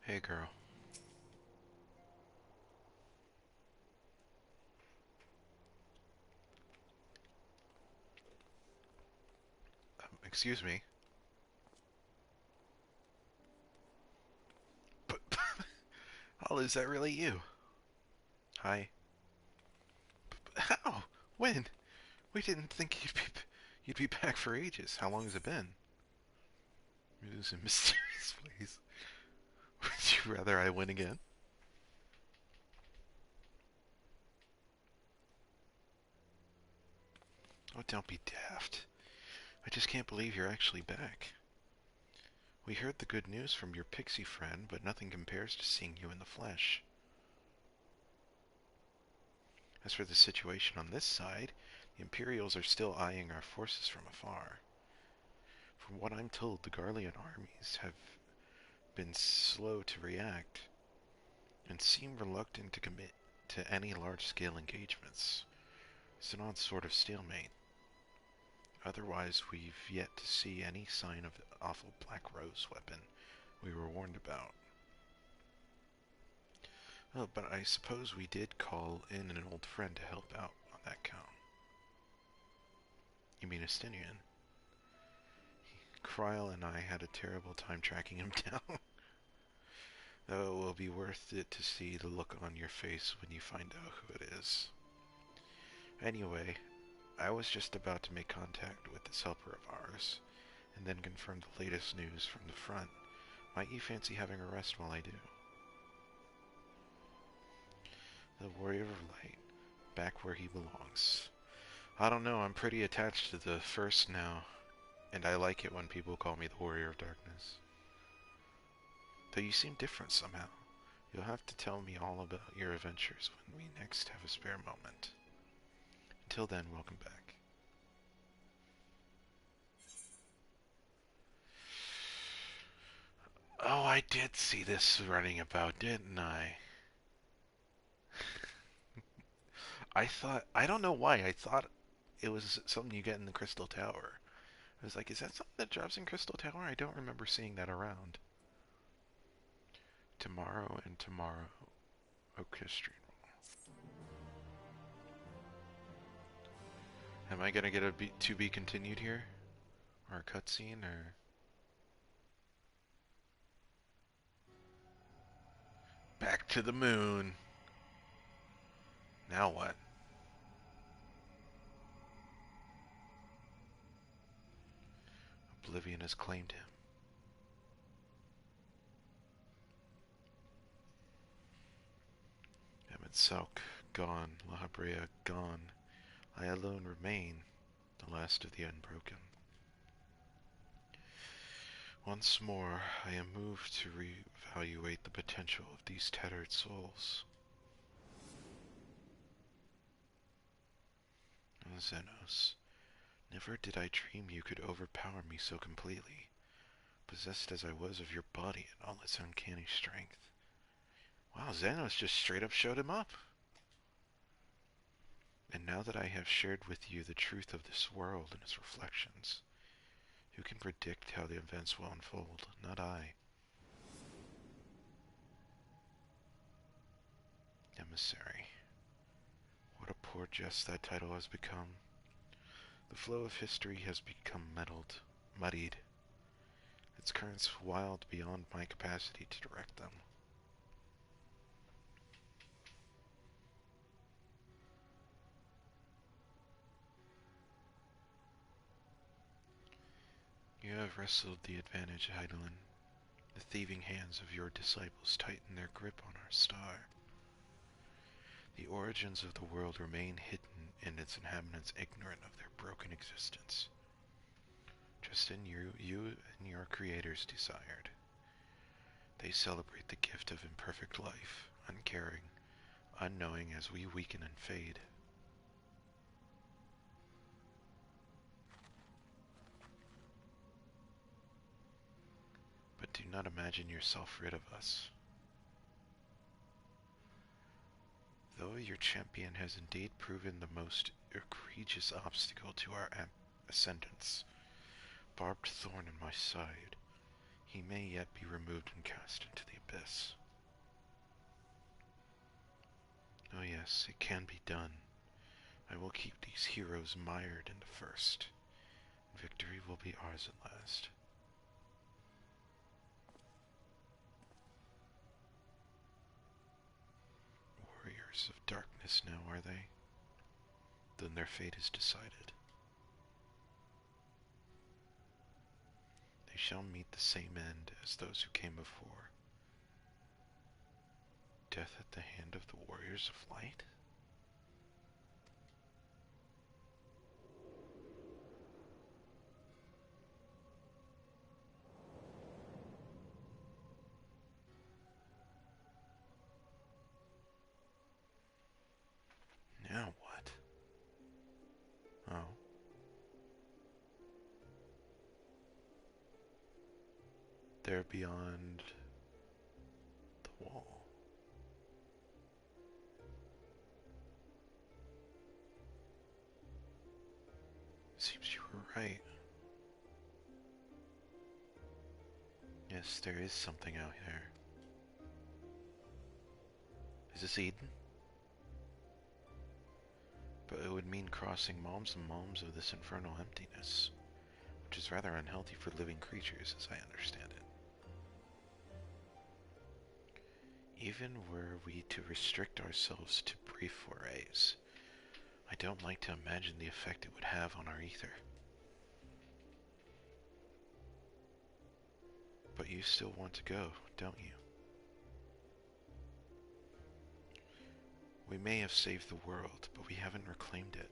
Hey, girl. Excuse me. Oh, is that really you? Hi. How? When? We didn't think you'd be back for ages. How long has it been? It was in mysterious ways. Would you rather I win again? Oh, don't be daft. I just can't believe you're actually back. We heard the good news from your pixie friend, but nothing compares to seeing you in the flesh. As for the situation on this side, the Imperials are still eyeing our forces from afar. From what I'm told, the Garlean armies have been slow to react and seem reluctant to commit to any large-scale engagements. It's an odd sort of stalemate. Otherwise, we've yet to see any sign of the awful Black Rose weapon we were warned about. Oh, but I suppose we did call in an old friend to help out on that count. You mean Estinian? Kryl and I had a terrible time tracking him down. Though it will be worth it to see the look on your face when you find out who it is. Anyway, I was just about to make contact with this helper of ours, and then confirm the latest news from the front. Might you fancy having a rest while I do? The Warrior of Light, back where he belongs. I don't know, I'm pretty attached to the first now, and I like it when people call me the Warrior of Darkness. Though you seem different somehow. You'll have to tell me all about your adventures when we next have a spare moment. Until then, welcome back. Oh, I did see this running about, didn't I? I don't know why, I thought it was something you get in the Crystal Tower. I was like, is that something that drops in Crystal Tower? I don't remember seeing that around. Tomorrow and tomorrow. Orchestrion. Am I gonna get a to be continued here? Or a cutscene, or... Back to the moon. Now what? Oblivion has claimed him. Emet-Selch gone, La Habrea gone. I alone remain, the last of the unbroken. Once more, I am moved to reevaluate the potential of these tattered souls. Oh, Xenos, never did I dream you could overpower me so completely, possessed as I was of your body and all its uncanny strength. Wow, Xenos just straight up showed him up. And now that I have shared with you the truth of this world and its reflections, who can predict how the events will unfold? Not I. Emissary. What a poor jest that title has become. The flow of history has become muddied. Its currents wild beyond my capacity to direct them. You have wrestled the advantage, Heidelin. The thieving hands of your disciples tighten their grip on our star. The origins of the world remain hidden and its inhabitants ignorant of their broken existence. Just as you and your creators desired. They celebrate the gift of imperfect life, uncaring, unknowing as we weaken and fade. But do not imagine yourself rid of us. Though your champion has indeed proven the most egregious obstacle to our ascendance, barbed thorn in my side, he may yet be removed and cast into the abyss. Oh yes, it can be done. I will keep these heroes mired in the first. Victory will be ours at last. Warriors of darkness now, are they? Then their fate is decided. They shall meet the same end as those who came before. Death at the hand of the warriors of light? there beyond the wall? Seems you were right. Yes, there is something out there. Is this Eden? But it would mean crossing moms and moms of this infernal emptiness, which is rather unhealthy for living creatures, as I understand it. Even were we to restrict ourselves to brief forays, I don't like to imagine the effect it would have on our ether. But you still want to go, don't you? We may have saved the world, but we haven't reclaimed it.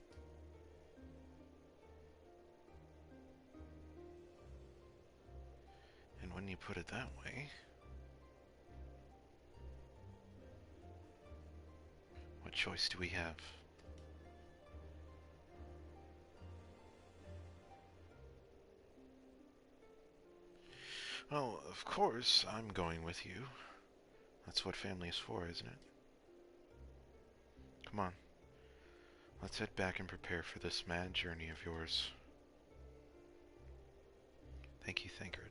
And when you put it that way, what choice do we have? Well, of course, I'm going with you. That's what family is for, isn't it? Come on. Let's head back and prepare for this mad journey of yours. Thank you, Thancred.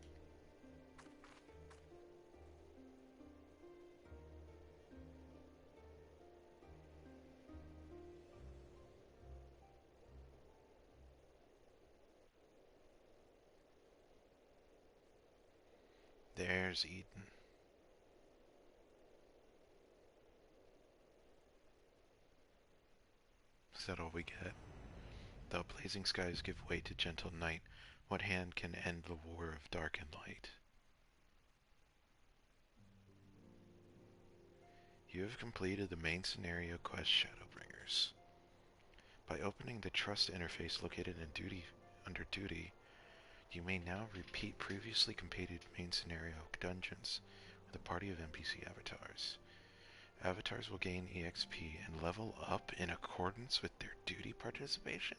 There's Eden. Is that all we get? Though blazing skies give way to gentle night, what hand can end the war of dark and light? You have completed the main scenario quest Shadowbringers. By opening the trust interface located under duty, you may now repeat previously completed main scenario dungeons with a party of NPC avatars. Avatars will gain EXP and level up in accordance with their duty participation.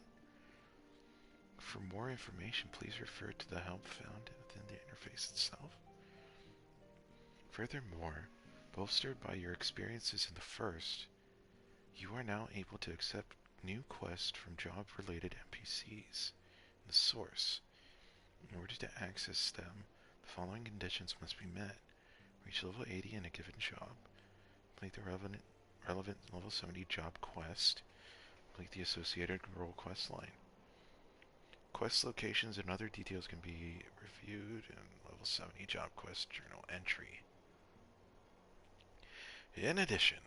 For more information, please refer to the help found within the interface itself. Furthermore, bolstered by your experiences in the first, you are now able to accept new quests from job-related NPCs in the source. In order to access them, the following conditions must be met. Reach level 80 in a given job. Complete the relevant level 70 job quest. Complete the associated role quest line. Quest locations and other details can be reviewed in level 70 job quest journal entry. In addition,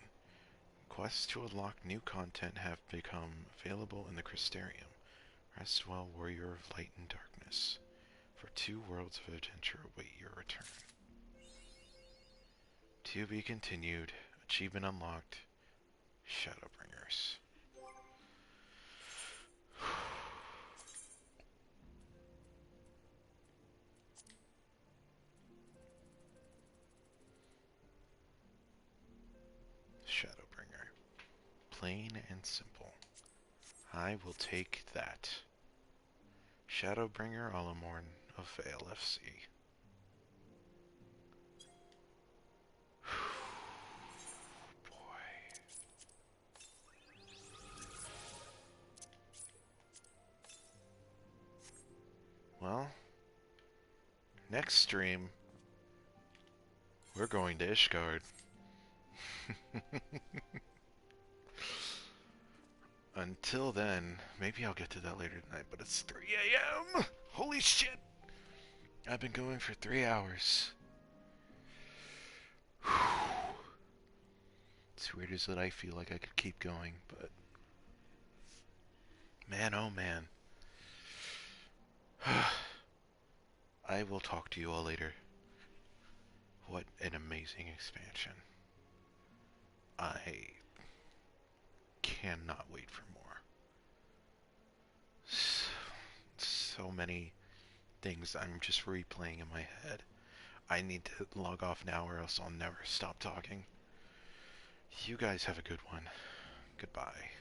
quests to unlock new content have become available in the Crystarium. Rest well, Warrior of Light and Darkness. For 2 worlds of adventure await your return. To be continued. Achievement unlocked. Shadowbringers. Shadowbringer. Plain and simple. I will take that. Shadowbringer Alamorn of Vale FC. Well, next stream, we're going to Ishgard. Until then, maybe I'll get to that later tonight, but it's 3 a.m. Holy shit! I've been going for 3 hours. It's weird as that I feel like I could keep going, but man, oh man. I will talk to you all later. What an amazing expansion. I cannot wait for more. So many things I'm just replaying in my head. I need to log off now or else I'll never stop talking. You guys have a good one. Goodbye.